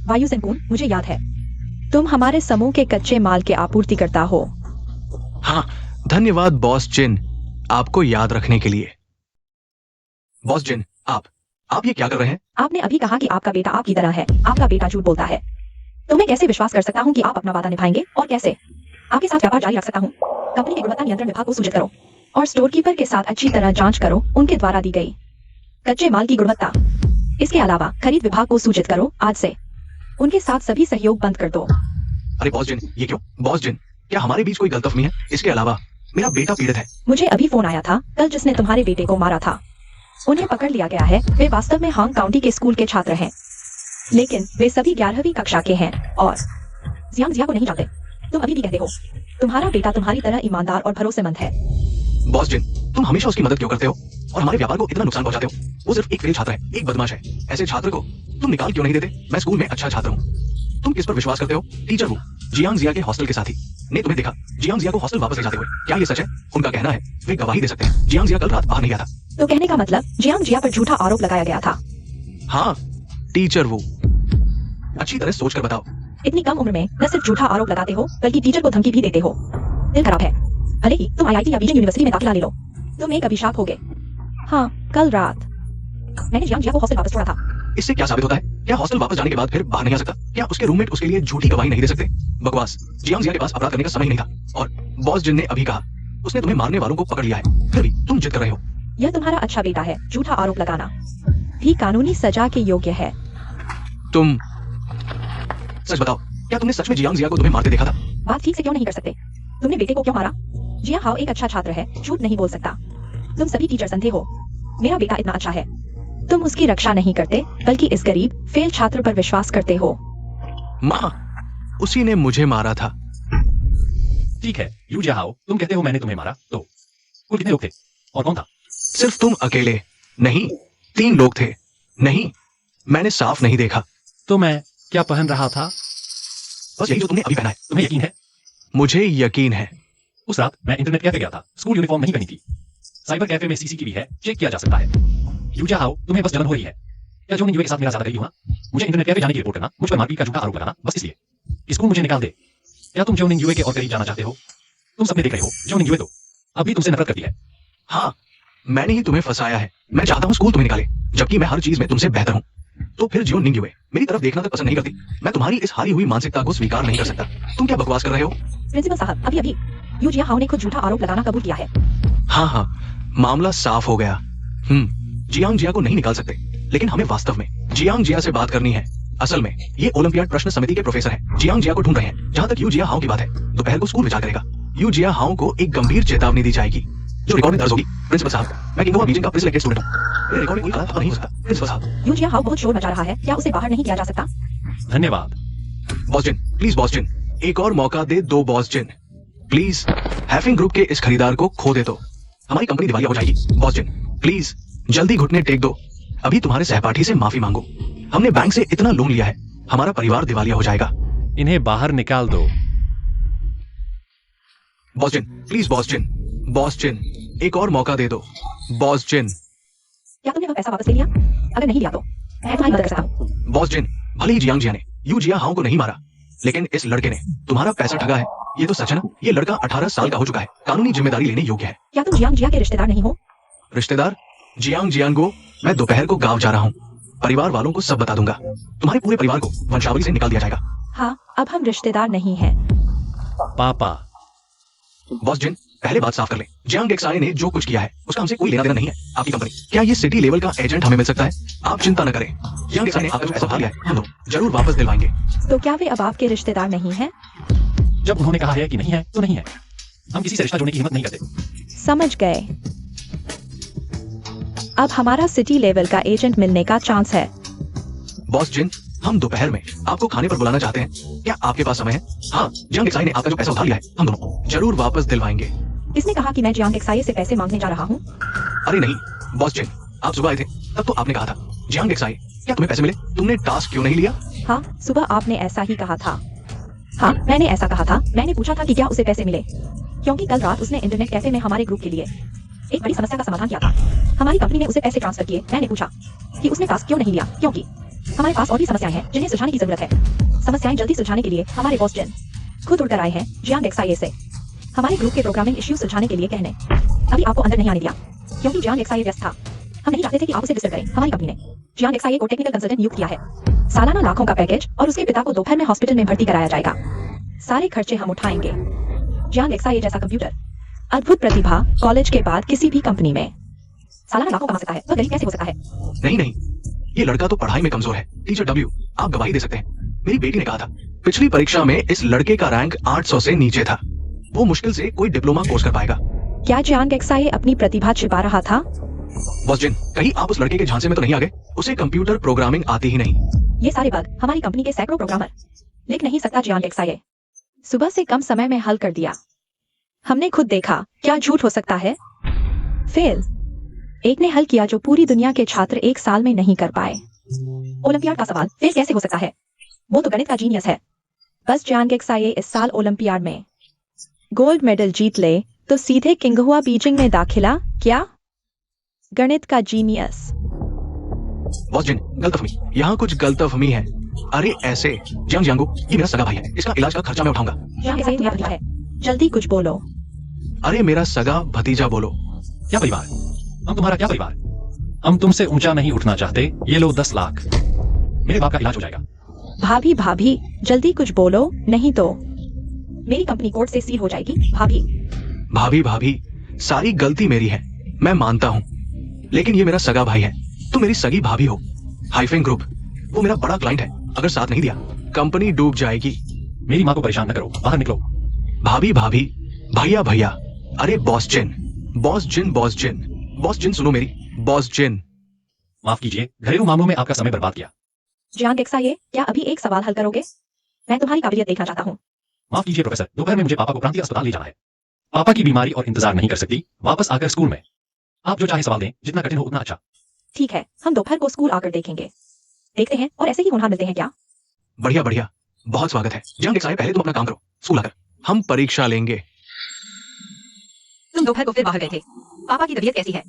वायु सेनकुन, मुझे याद है तुम हमारे समूह के कच्चे माल के आपूर्तिकर्ता हो। हाँ, धन्यवाद बॉस जिन, आपको याद रखने के लिए। बॉस जिन, आप ये क्या कर रहे हैं? आपने अभी कहा कि आपका बेटा आपकी तरह है। आपका बेटा झूठ बोलता है। तो मैं कैसे विश्वास कर सकता हूँ कि आप अपना वादा निभाएंगे और कैसे आपके साथ व्यापार जारी रख सकता हूँ? कंपनी के गुणवत्ता नियंत्रण विभाग को सूचित करो और स्टोर कीपर के साथ अच्छी तरह जांच करो उनके द्वारा दी गई कच्चे माल की गुणवत्ता। इसके अलावा खरीद विभाग को सूचित करो आज से उनके साथ सभी सहयोग बंद कर दो। अरे बॉस जिन, ये क्यों? बॉस जिन, क्या हमारे बीच कोई गलतफहमी है? इसके अलावा मेरा बेटा पीड़ित है। मुझे अभी फोन आया था, कल जिसने तुम्हारे बेटे को मारा था उन्हें पकड़ लिया गया है। वे वास्तव में हांग काउंटी के स्कूल के छात्र हैं, लेकिन वे सभी 11वीं कक्षा के हैं और जियांग जिया को नहीं जानते। तुम अभी भी कहते हो तुम्हारा बेटा तुम्हारी तरह ईमानदार और भरोसेमंद है। बॉस जिन, तुम हमेशा उसकी मदद क्यों करते हो और हमारे व्यापार को इतना नुकसान पहुंचाते हो? वो सिर्फ एक फेल छात्र है, एक बदमाश है। ऐसे छात्र को तुम निकाल क्यों नहीं देते? मैं स्कूल में अच्छा छात्र हूँ। तुम किस पर विश्वास करते हो? टीचर वो जियांग जिया के हॉस्टल के साथी ने तुम्हें देखा जियांग जिया को हॉस्टल वापस ले जाते हुए। क्या ये सच है? उनका कहना है, वे गवाही दे सकते हैं। जियांग जिया कल रात बाहर नहीं गया था। तो कहने का मतलब जियांग जिया पर झूठा आरोप लगाया गया था। हाँ, टीचर वो। अच्छी तरह सोच कर बताओ। इतनी कम उम्र में न सिर्फ झूठा आरोप लगाते हो बल्कि टीचर को धमकी भी देते हो। दिल खराब है। भले ही तुम आईआईटी या बीजिंग यूनिवर्सिटी में दाखिला ले लो, तुम एक अभिशाप होगे। हाँ, कल रात मैंने जियांग जिया को हॉस्टल वापस छोड़ा था। इससे क्या साबित होता है? क्या हॉस्टल वापस जाने के बाद फिर बाहर नहीं आ सकता? क्या उसके रूममेट उसके लिए झूठी गवाही नहीं दे सकते? बकवास। जियांग जिया के पास अपराध करने का समय नहीं था और बॉस जिन ने अभी कहा उसने तुम्हें मारने वालों को पकड़ लिया है, फिर भी तुम जिद कर रहे हो। यह तुम्हारा अच्छा बेटा है। झूठा आरोप लगाना भी कानूनी सजा के योग्य है। तुम सच बताओ, क्या तुमने सच में जियांग जिया को तुम्हें मारते देखा था? बात ठीक से क्यों नहीं कर सकते? तुमने बेटे को क्यों मारा? जिया हाओ एक अच्छा छात्र है, झूठ नहीं बोल सकता। तुम सभी टीचर अंधे हो। मेरा बेटा इतना अच्छा है, तुम उसकी रक्षा नहीं करते बल्कि इस गरीब फेल छात्र पर विश्वास करते हो। माँ, उसी ने मुझे मारा था। ठीक है, यू जियाहाओ, तुम कहते हो मैंने तुम्हें मारा, तो कुल कितने लोग थे और कौन था? सिर्फ तुम अकेले नहीं, 3 लोग थे। नहीं, मैंने साफ नहीं देखा। तो मैं क्या पहन रहा था? बस यही जो तुमने अभी पहना है। तुम्हें यकीन है? मुझे यकीन है। उस रात मैं इंटरनेट कैफे गया था, स्कूल यूनिफॉर्म नहीं पहनी थी। साइबर कैफे में सीसीटीवी है, चेक किया जा सकता है। यूजिया हाउ, तुम्हें बस जलन हो रही है। क्या जो यूए के साथ मेरा ज्यादा करीबी हुआ? मुझे इंटरनेट कैफे जाने की रिपोर्ट करना, मुझ पर मारपीट का झूठा आरोप लगाना, बस इसलिए स्कूल मुझे निकाल दे। क्या तुम जोनिंग यूए के और करीब जाना चाहते हो? तुम सपने देख रहे हो। जोनिंग यूए तो अब भी तुमसे नफरत करती है। हाँ, मैंने ही तुम्हें फंसाया है। मैं चाहता हूँ स्कूल तुम्हें निकाले, जबकि मैं हर चीज में तुमसे बेहतर हूँ। तो फिर जियो निंग यूए मेरी तरफ देखना तक पसंद नहीं करती। मैं तुम्हारी इस हारी हुई मानसिकता को स्वीकार नहीं कर सकता। तुम क्या बकवास कर रहे हो? प्रिंसिपल साहब, अभी अभी यूजिया हाउ ने खुद झूठा आरोप लगाना कबूल किया है। हाँ, मामला साफ हो गया। जियांग जिया को नहीं निकाल सकते, लेकिन हमें वास्तव में जियांग जिया से बात करनी है। असल में ये ओलंपियाड प्रश्न समिति के प्रोफेसर हैं, जियांग जिया को ढूंढ रहे हैं। जहां तक यू जिया हाउ की बात है, दोपहर को स्कूल विचार करेगा। यू जिया हाउ को एक गंभीर चेतावनी दी जाएगी, जो रिकॉर्ड में दर्ज होगी। प्रिंसिपल साहब, मैं किंगहुआ बीजिंग का प्रिसिलेक्टेड स्टूडेंट हूँ। मेरे रिकॉर्ड में कोई गलत नहीं हो सकता। प्रिंसिपल साहब, यूजिया हाउ बहुत शोर मचा रहा है, क्या उसे बाहर नहीं किया जा सकता? धन्यवाद। बॉसजिन, प्लीज बॉसजिन, एक और मौका दे दो बॉसजिन। प्लीज, हैफिंग ग्रुप के इस खरीदार को खो दे तो हमारी कंपनी दिवालिया हो जाएगी। बॉसजिन, प्लीज जल्दी घुटने टेक दो। अभी तुम्हारे सहपाठी से माफी मांगो। हमने बैंक से इतना लोन लिया है, हमारा परिवार दिवालिया हो जाएगा। इन्हें बाहर निकाल दो। बॉसजिन, प्लीज बॉसजिन, बॉसजिन, एक और मौका दे दो। बॉसजिन, क्या तुमने वह पैसा वापस ले लिया? अगर नहीं लिया तो मैं तुम्हारी मदद कर सकता हूँ। बॉसजिन, भले ही जियांग जिया ने यू जिया हाउ को नहीं मारा, लेकिन इस लड़के ने तुम्हारा पैसा ठगा है। ये तो सच है ना? ये लड़का 18 साल का हो चुका है, कानूनी जिम्मेदारी लेने योग्य है। क्या तुम जियांग जिया के रिश्तेदार नहीं हो? रिश्तेदार? जियांग जियांगो, मैं दोपहर को गांव जा रहा हूँ। परिवार वालों को सब बता दूंगा। तुम्हारे पूरे परिवार को वंशावली से निकाल दिया जाएगा। हाँ, अब हम रिश्तेदार नहीं हैं। पापा, बॉसजिन, पहले बात साफ कर ले। जियांग एक्साई ने जो कुछ किया है उसका हमसे कोई लेना देना नहीं है। आपकी कंपनी, क्या ये सिटी लेवल का एजेंट हमें मिल सकता है? आप चिंता न करें, जियांग एक्साई ने आपका जो पैसा उठा लिया है हम लोग जरूर वापस दिलवाएंगे। तो क्या वे अब आपके रिश्तेदार नहीं हैं? जब उन्होंने कहा है कि नहीं है तो नहीं है। हम किसी से रिश्ता जोड़ने की हिम्मत नहीं करते। समझ गए। अब हमारा सिटी लेवल का एजेंट मिलने का चांस है। बॉसजिन, हम दोपहर में आपको खाने पर बुलाना चाहते हैं। क्या आपके पास समय है? हाँ, जियांग एक्साई ने आपका जो पैसा उठा लिया है हम दोनों जरूर वापस दिलवाएंगे। किसने कहा कि मैं जियांग एक्साई से पैसे मांगने जा रहा हूँ? अरे नहीं बॉसजिन, आप सुबह आए थे तब तो आपने कहा था जियांग एक्साई, क्या तुम्हें पैसे मिले? तुमने टास्क क्यों नहीं लिया? हाँ, सुबह आपने ऐसा ही कहा था। हाँ, मैंने ऐसा कहा था। मैंने पूछा था कि क्या उसे पैसे मिले, क्योंकि कल रात उसने इंटरनेट कैफे में हमारे ग्रुप के लिए एक बड़ी समस्या का समाधान किया था। हमारी कंपनी ने उसे पैसे ट्रांसफर किए। मैंने पूछा कि उसने टास्क क्यों नहीं लिया, क्योंकि हमारे पास और भी समस्याएं हैं जिन्हें सुलझाने की जरूरत है। समस्याएं जल्दी सुलझाने के लिए हमारे बॉस जिन खुद उड़कर आए हैं जियांग एक्साई से हमारे ग्रुप के प्रोग्रामिंग इश्यूज सुलझाने के लिए कहने। अभी आपको अंदर नहीं आने दिया क्योंकि जियांग एक्साई व्यस्त था। हम नहीं चाहते थे कि आप उसे डिस्टर्ब करें। हमारी कंपनी ने जियांग एक्साई को टेक्निकल कंसल्टेंट नियुक्त किया है। सालाना लाखों का पैकेज और उसके पिता को दोपहर में हॉस्पिटल में भर्ती कराया जाएगा। सारे खर्चे हम उठाएंगे। जियांग एक्साई जैसा कंप्यूटर अद्भुत प्रतिभा कॉलेज के बाद किसी भी कंपनी में सालाना लाखों कमा सकता है। वह गरीब कैसे हो सकता है? नहीं नहीं, ये लड़का तो पढ़ाई में कमजोर है। टीचर डब्ल्यू, आप गवाही दे सकते हैं। मेरी बेटी ने कहा था पिछली परीक्षा में इस लड़के का रैंक 800 से नीचे था। वो मुश्किल से कोई डिप्लोमा कोर्स कर पाएगा। क्या जियांग एक्साई अपनी प्रतिभा छिपा रहा था? बॉसजिन, कहीं आप उस लड़के के झांसे में तो नहीं आ गए? उसे कंप्यूटर प्रोग्रामिंग आती ही नहीं। ये सारे बग हमारी कंपनी के सैकड़ों प्रोग्रामर लिख नहीं सकता। जियांग एक्साई सुबह से कम समय में हल कर दिया। हमने खुद देखा। क्या झूठ हो सकता है? फेल एक ने हल किया जो पूरी दुनिया के छात्र एक साल में नहीं कर पाए। ओलंपियाड का सवाल फेल कैसे हो सकता है? वो तो गणित का जीनियस है। बस जियांग एक्साई इस साल ओलंपियाड में गोल्ड मेडल जीत ले तो सीधे किंगहुआ बीजिंग में दाखिला। क्या गणित का जीनियस? बॉसजिन, गलतफहमी, यहाँ कुछ गलतफहमी है। अरे ऐसे, जियांग जियांगो, ये मेरा सगा भाई है। इसका इलाज का खर्चा मैं उठाऊंगा। जियांग एक्साई तुम्हारा भतीजा है। जल्दी कुछ बोलो। अरे मेरा सगा भतीजा बोलो। क्या परिवार? हम तुम्हारा क्या परिवार? हम तुमसे ऊंचा नहीं उठना चाहते। ये लो 10 लाख। मेरे बाप का इलाज हो जाएगा। भाभी भाभी जल्दी कुछ बोलो, नहीं तो मेरी कंपनी कोर्ट से सील हो जाएगी। भाभी भाभी भाभी, सारी गलती मेरी है, मैं मानता हूँ, लेकिन ये मेरा सगा भाई है। तुम मेरी सगी भाभी हो। हाइफिंग ग्रुप, वो मेरा बड़ा क्लाइंट है। अगर साथ नहीं दिया कंपनी डूब जाएगी। मेरी माँ को परेशान न करो, बाहर निकलो। भाभी भाभी, भैया भैया, अरे बॉस जिन, बॉस जिन, बॉस जिन, बॉस जिन, सुनो मेरी। बॉस जिन, माफ कीजिए, घरेलू मामलों में आपका समय बर्बाद किया। जियांग एक्साई, क्या अभी एक सवाल हल करोगे? मैं तुम्हारी काबिलियत देखना चाहता हूँ। माफ कीजिए प्रोफेसर, दोपहर में मुझे पापा को प्रांतीय अस्पताल ले जाना है। पापा की बीमारी और इंतजार नहीं कर सकती। वापस आकर स्कूल में आप जो चाहे सवाल दें, जितना कठिन हो उतना अच्छा। ठीक है, हम दोपहर को स्कूल आकर देखेंगे। देखते हैं और ऐसे ही होनहार मिलते हैं। क्या बढ़िया बढ़िया, बहुत स्वागत है। जियांग एक्साई, पहले तुम अपना काम करो, स्कूल आकर हम परीक्षा लेंगे। तुम दोपहर को फिर बाहर गए थे। पापा की तबीयत कैसी है?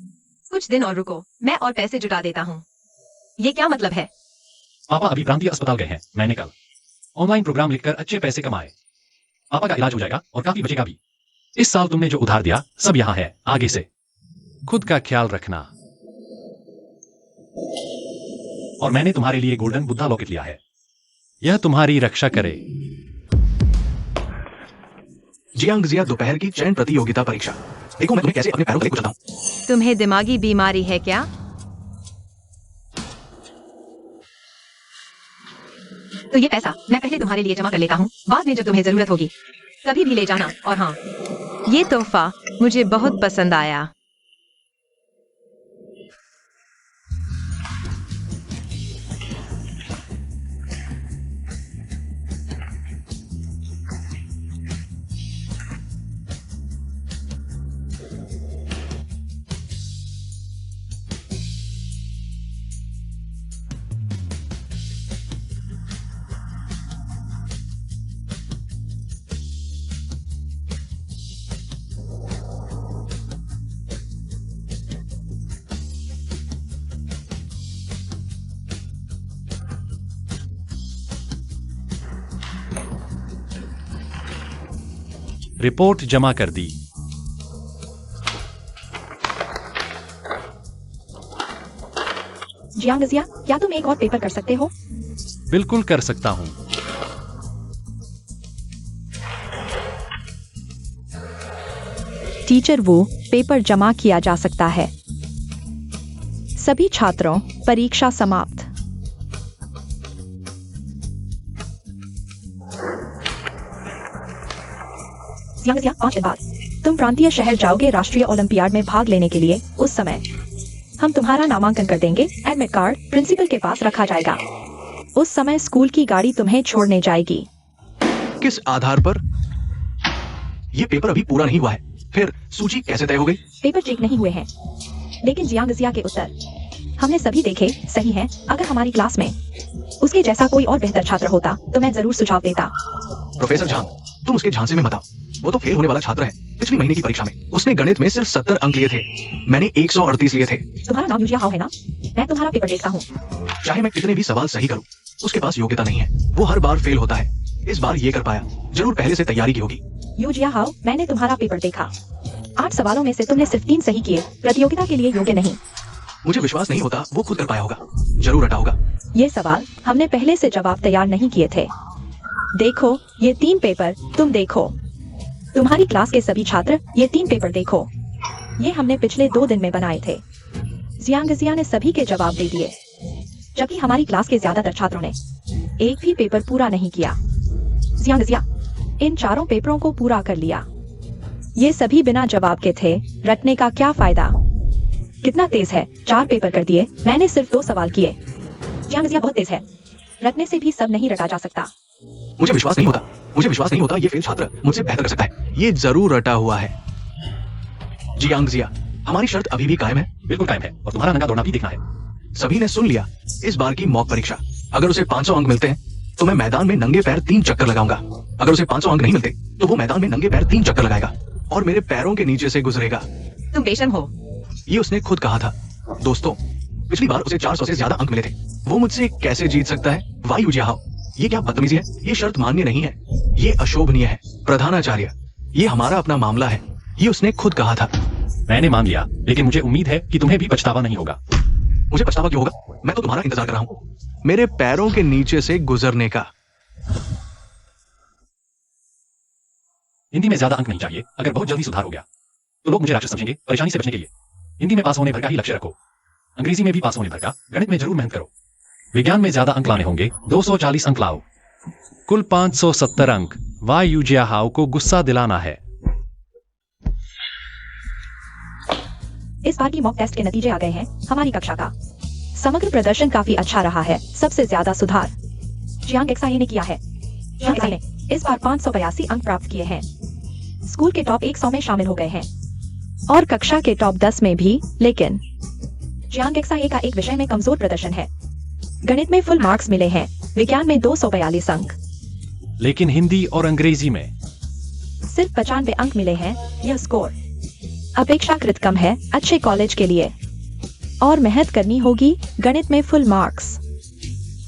कुछ दिन और रुको, मैं और पैसे जुटा देता हूँ। ये क्या मतलब है? पापा अभी प्रांतीय अस्पताल गए हैं। मैंने कल ऑनलाइन प्रोग्राम लिखकर अच्छे पैसे कमाए। पापा का इलाज हो जाएगा और काफी बचेगा भी। इस साल तुमने जो उधार दिया सब यहाँ है आगे से। खुद का ख्याल रखना। और मैंने तुम्हारे लिए गोल्डन बुद्धा लॉकेट लिया है। यह तुम्हारी रक्षा करे। जियांग जिया दोपहर की चयन प्रतियोगिता परीक्षा। देखो मैं तुम्हें कैसे अपने पैरों तले कुचलता हूँ। तुम्हें दिमागी बीमारी है क्या? तो ये पैसा मैं पहले तुम्हारे लिए जमा कर लेता हूँ, बाद में जब तुम्हें जरूरत होगी कभी भी ले जाना। और हाँ, ये तोहफा मुझे बहुत पसंद आया। रिपोर्ट जमा कर दी। जियांग जिया, क्या तुम एक और पेपर कर सकते हो? बिल्कुल कर सकता हूं। टीचर वो पेपर जमा किया जा सकता है। सभी छात्रों, परीक्षा समाप्त। जियांग जिया, 5 दिन बाद तुम प्रांतीय शहर जाओगे राष्ट्रीय ओलंपियाड में भाग लेने के लिए। उस समय हम तुम्हारा नामांकन कर देंगे। एडमिट कार्ड प्रिंसिपल के पास रखा जाएगा। उस समय स्कूल की गाड़ी तुम्हें छोड़ने जाएगी। किस आधार पर? ये पेपर अभी पूरा नहीं हुआ है, फिर सूची कैसे तय हो गई? पेपर चेक नहीं हुए हैं, लेकिन जियांग जिया के उत्तर हमने सभी देखे सही हैं। अगर हमारी क्लास में उसके जैसा कोई और बेहतर छात्र होता तो मैं जरूर सुझाव देता। प्रोफेसर झांग, तुम उसके झांसे में मत आओ। वो तो फेल होने वाला छात्र है। पिछले महीने की परीक्षा में उसने गणित में सिर्फ 70 अंक लिए थे, मैंने 138 लिए थे। तुम्हारा नाम यूजिया हाओ है ना? मैं तुम्हारा पेपर देखता हूँ। चाहे मैं कितने भी सवाल सही करूं, उसके पास योग्यता नहीं है। वो हर बार फेल होता है। इस बार ये कर पाया, जरूर पहले से तैयारी की होगी। यूजिया हाओ, मैंने तुम्हारा पेपर देखा। 8 सवालों में से तुमने सिर्फ 3 सही किए। प्रतियोगिता के लिए योग्य नहीं। मुझे विश्वास नहीं होता वो खुद कर पाया होगा, जरूर रटा होगा। ये सवाल हमने पहले से जवाब तैयार नहीं किए थे। देखो ये 3 पेपर, तुम देखो। तुम्हारी क्लास के सभी छात्र ये 3 पेपर देखो। ये हमने पिछले 2 दिन में बनाए थे। जियांग जिया ने सभी के जवाब दे दिए, जबकि हमारी क्लास के ज्यादातर छात्रों ने एक भी पेपर पूरा नहीं किया। जियांग जिया इन 4 पेपरों को पूरा कर लिया। ये सभी बिना जवाब के थे। रटने का क्या फायदा? कितना तेज है, 4 पेपर कर दिए। मैंने सिर्फ 2 सवाल किए। जियांग जिया बहुत तेज है। रटने से भी सब नहीं रटा जा सकता। मुझे विश्वास नहीं होता, मुझे विश्वास नहीं होता ये फेल छात्र मुझसे बेहतर कर सकता है। ये जरूर रटा हुआ है। जियांग जिया, हमारी शर्त अभी भी कायम है। बिल्कुल कायम है और तुम्हारा नंगा दौड़ना भी देखना है। सभी ने सुन लिया। इस बार की मॉक परीक्षा, अगर उसे 500 अंक मिलते हैं तो मैं मैदान में नंगे पैर 3 चक्कर लगाऊंगा। अगर उसे 500 अंक नहीं मिलते तो वो मैदान में नंगे पैर 3 चक्कर लगाएगा और मेरे पैरों के नीचे से गुजरेगा। तुम बेशर्म हो। ये उसने खुद कहा था। दोस्तों, पिछली बार उसे 400 से ज्यादा अंक मिले थे। वो मुझसे कैसे जीत सकता है? वाई यूजिया हाओ, ये क्या बदतमीजी है? ये शर्त मान्य नहीं है, ये अशोभनीय है। प्रधानाचार्य, ये हमारा अपना मामला है। ये उसने खुद कहा था। मैंने मान लिया, लेकिन मुझे उम्मीद है कि तुम्हें भी पछतावा नहीं होगा। मुझे पछतावा क्यों होगा? मैं तो तुम्हारा इंतजार कर रहा हूँ, मेरे पैरों के नीचे से गुजरने का। हिंदी में ज्यादा अंक नहीं चाहिए। अगर बहुत जल्दी सुधार हो गया तो लोग मुझे राक्षस समझेंगे। परेशानी से बचने के लिए हिंदी में पास होने भर का ही लक्ष्य रखो। अंग्रेजी में भी पास होने भर का। गणित में जरूर मेहनत करो। विज्ञान में ज्यादा अंक लाने होंगे। 240 अंक लाओ। कुल 570 अंक। वाई यूजिया हाओ को गुस्सा दिलाना है। इस बार की मॉक टेस्ट के नतीजे आ गए हैं। हमारी कक्षा का समग्र प्रदर्शन काफी अच्छा रहा है। सबसे ज्यादा सुधार जियांग एक्साई ने किया है। जियांग एक्साई ने इस बार 582 अंक प्राप्त किए हैं। स्कूल के टॉप 100 में शामिल हो गए हैं और कक्षा के टॉप 10 में भी। लेकिन जियांग एक्साई का एक विषय में कमजोर प्रदर्शन है। गणित में फुल मार्क्स मिले हैं, विज्ञान में 242 अंक, लेकिन हिंदी और अंग्रेजी में सिर्फ 95 अंक मिले हैं। यह स्कोर अपेक्षाकृत कम है अच्छे कॉलेज के लिए, और मेहनत करनी होगी। गणित में फुल मार्क्स,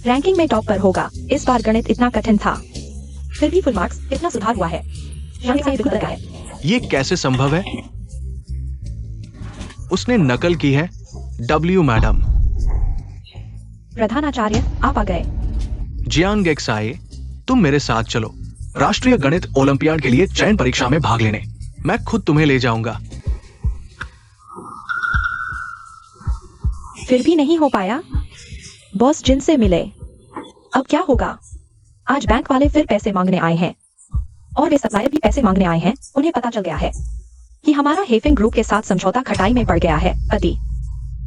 रैंकिंग में टॉप पर होगा। इस बार गणित इतना कठिन था, फिर भी फुल मार्क्स। इतना सुधार हुआ है, यहाँ से बिल्कुल लगा है। ये कैसे संभव है? उसने नकल की है। W madam. प्रधानाचार्य आप आ गए। जियांग गेक्साई, तुम मेरे साथ चलो राष्ट्रीय गणित ओलंपियाड के लिए चयन परीक्षा में भाग लेने। मैं खुद तुम्हें ले जाऊंगा। फिर भी नहीं हो पाया। बॉस जिनसे मिले। अब क्या होगा? आज बैंक वाले फिर पैसे मांगने आए हैं, और वे सप्लायर भी पैसे मांगने आए हैं। उन्हें पता चल गया है कि हमारा हेफिंग ग्रुप के साथ समझौता खटाई में पड़ गया है। पति,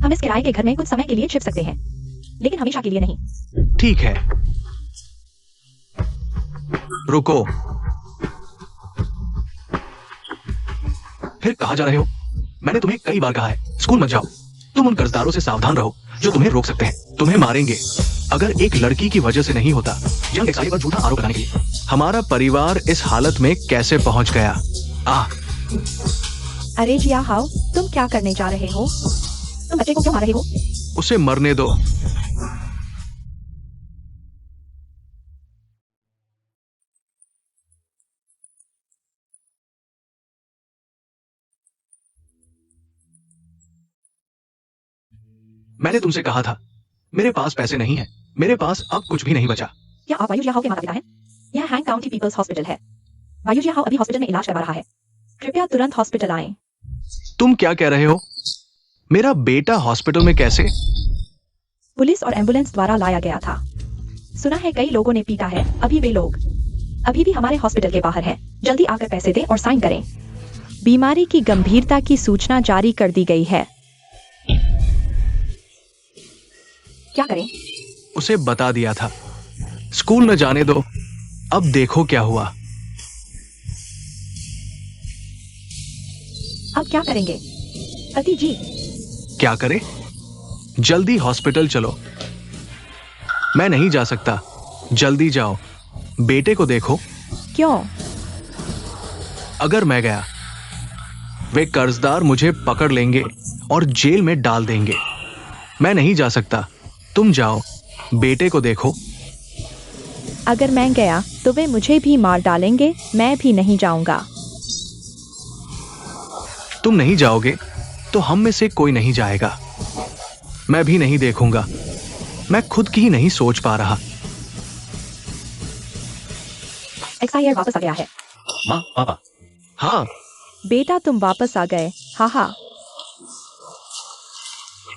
हम इस किराए के घर में कुछ समय के लिए छिप सकते हैं, लेकिन हमेशा के लिए नहीं। ठीक है, रुको। फिर कहाँ जा रहे हो? मैंने तुम्हें कई बार कहा है स्कूल मत जाओ। तुम उन कर्जदारों से सावधान रहो जो तुम्हें रोक सकते हैं, तुम्हें मारेंगे। अगर एक लड़की की वजह से नहीं होता जियांग गेक्साई पर झूठा आरोप लगाने के लिए। हमारा परिवार इस हालत में कैसे पहुंच गया? अरे जिया हाओ, तुम क्या करने जा रहे हो? तुम बच्चे को क्यों मार रहे हो? उसे मरने दो। मैंने तुमसे कहा था मेरे पास पैसे नहीं है। मेरे पास अब कुछ भी नहीं बचा। क्या आप वायु जिया हाओ के माता पिता हैं? यह हैंग काउंटी पीपल्स हॉस्पिटल है। वायु जिया हाओ अभी हॉस्पिटल में इलाज करवा रहा है। कृपया तुरंत हॉस्पिटल आएं। तुम क्या कह रहे हो? मेरा बेटा हॉस्पिटल में कैसे? पुलिस और एम्बुलेंस द्वारा लाया गया था। सुना है कई लोगों ने पीटा है। अभी वे लोग अभी भी हमारे हॉस्पिटल के बाहर हैं। जल्दी आकर पैसे दें और साइन करें। बीमारी की गंभीरता की सूचना जारी कर दी गई है। क्या करें? उसे बता दिया था स्कूल न जाने दो। अब देखो क्या हुआ। अब क्या करेंगे? पति जी, क्या करे? जल्दी हॉस्पिटल चलो। मैं नहीं जा सकता। जल्दी जाओ, बेटे को देखो। क्यों? अगर मैं गया वे कर्जदार मुझे पकड़ लेंगे और जेल में डाल देंगे। मैं नहीं जा सकता। तुम जाओ, बेटे को देखो। अगर मैं गया तो वे मुझे भी मार डालेंगे। मैं भी नहीं जाऊंगा। तुम नहीं जाओगे तो हम में से कोई नहीं जाएगा। मैं भी नहीं देखूंगा। मैं खुद की ही नहीं सोच पा रहा। एक्साइयर वापस आ गया है। माँ, पापा। हाँ, बेटा तुम वापस आ गए। हाँ,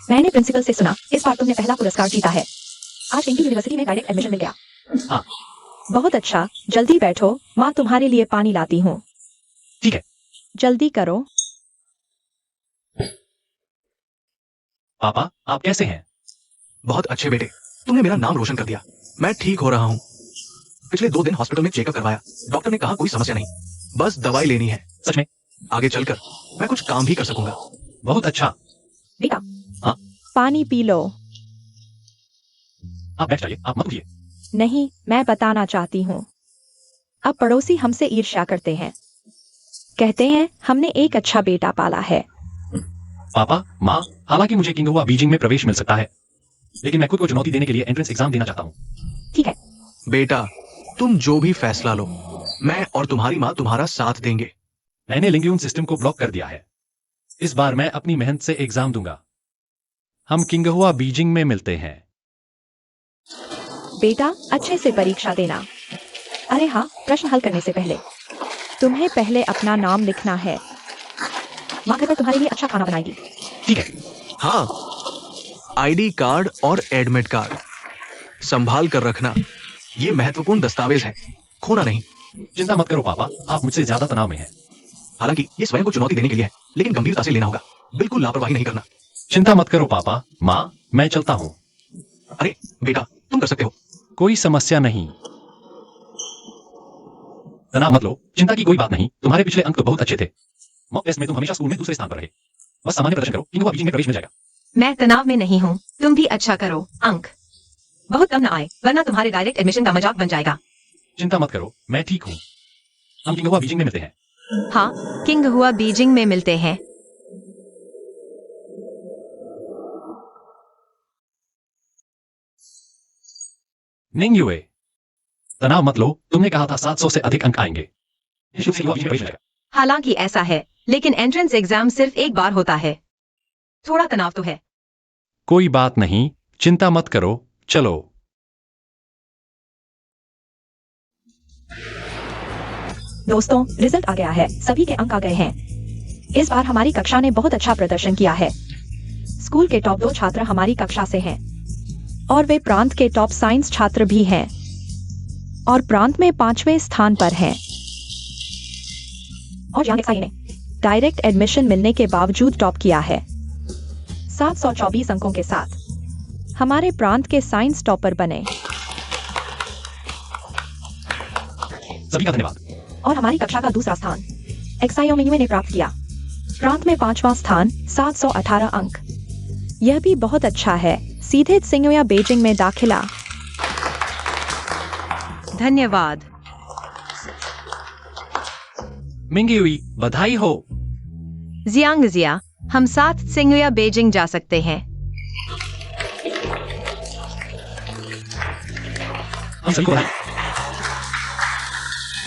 मैंने प्रिंसिपल से सुना इस बार तुमने पहला पुरस्कार जीता है। आज इंडी यूनिवर्सिटी में डायरेक्ट एडमिशन मिल गया। हाँ। बहुत अच्छा। जल्दी बैठो, माँ तुम्हारे लिए पानी लाती हूँ। ठीक है। जल्दी करो। पापा, आप कैसे हैं? बहुत अच्छे बेटे, तुमने मेरा नाम रोशन कर दिया। मैं ठीक हो रहा हूँ। पिछले 2 दिन हॉस्पिटल में चेकअप करवाया। डॉक्टर ने कहा कोई समस्या नहीं, बस दवाई लेनी है। सच में? आगे चलकर मैं कुछ काम भी कर सकूंगा। बहुत अच्छा। बेटा, हाँ? पानी पी लो। आप बैठ जाइए, आप मत उठिए। नहीं, मैं बताना चाहती हूँ। अब पड़ोसी हमसे ईर्ष्या करते हैं। कहते हैं हमने एक अच्छा बेटा पाला है। पापा, माँ, हालांकि मुझे किंगहुआ बीजिंग में प्रवेश मिल सकता है, लेकिन मैं खुद को चुनौती देने के लिए एंट्रेंस एग्जाम देना चाहता हूँ। ठीक है बेटा, तुम जो भी फैसला लो, मैं और तुम्हारी माँ तुम्हारा साथ देंगे। मैंने लिंगयून सिस्टम को ब्लॉक कर दिया है। इस बार मैं अपनी मेहनत से एग्जाम दूंगा। हम किंगहुआ बीजिंग में मिलते हैं। बेटा, अच्छे से परीक्षा देना। अरे हाँ, प्रश्न हल करने से पहले तुम्हें पहले अपना नाम लिखना है। माँ घर पर तुम्हारे लिए अच्छा खाना बनाएगी। ठीक है। हाँ, आईडी कार्ड और एडमिट कार्ड संभाल कर रखना। ये महत्वपूर्ण दस्तावेज है, खोना नहीं। चिंता मत करो पापा, आप मुझसे ज्यादा तनाव में हैं। हालांकि ये स्वयं को चुनौती देने के लिए है, लेकिन गंभीरता से लेना होगा। बिल्कुल लापरवाही नहीं करना। चिंता मत करो पापा, माँ, मैं चलता हूँ। अरे बेटा, तुम कर सकते हो। कोई समस्या नहीं। तनाव मत लो, चिंता की कोई बात नहीं। तुम्हारे पिछले अंक तो बहुत अच्छे थे। मॉक टेस्ट में तुम हमेशा स्कूल में दूसरे स्थान पर रहे। बस सामान्य प्रदर्शन करो, किंगहुआ बीजिंग में प्रवेश मिल जाएगा। मैं तनाव में नहीं हूँ। तुम भी अच्छा करो। अंक बहुत कम न आए, वरना तुम्हारे डायरेक्ट एडमिशन का मजाक बन जाएगा। चिंता मत करो, मैं ठीक हूँ। हम किंगहुआ बीजिंग में मिलते हैं। हाँ, किंगहुआ बीजिंग में मिलते हैं। निंग युए, तनाव मत लो, तुमने कहा था 700 से अधिक अंक आएंगे। ये शुरू से युवा बीच में प्रवेश मिलेगा। हालांकि ऐसा है, लेकिन एंट्रेंस एग्जाम सिर्फ एक बार होता है। थोड़ा तनाव तो है। कोई बात नहीं, चिंता मत करो, चलो। दोस्तों, रिजल्ट आ गया है, सभी के अंक आ गए हैं। इस बार हमारी कक्षा ने बहुत अच्छा प्रदर्शन किया है। स्कूल के टॉप 2 छात्र हमारी कक्षा से हैं और वे प्रांत के टॉप साइंस छात्र भी हैं और प्रांत में 5वें स्थान पर हैं। और यांग एक्साई ने डायरेक्ट एडमिशन मिलने के बावजूद टॉप किया है 724 अंकों के साथ। हमारे प्रांत के साइंस टॉपर बने। सभी का धन्यवाद। और हमारी कक्षा का दूसरा स्थान एक्साइओमिंग ने प्राप्त किया। प्रांत में 5वां स्थान, 718 अंक। यह भी बहुत अच्छा है। सीधे त्सिंगुया बीजिंग में दाखिला। धन्यवाद। मिंगयुई, बधाई हो। जियांग जिया, हम साथ त्सिंगुया बीजिंग जा सकते हैं। हम सभी को बधाई।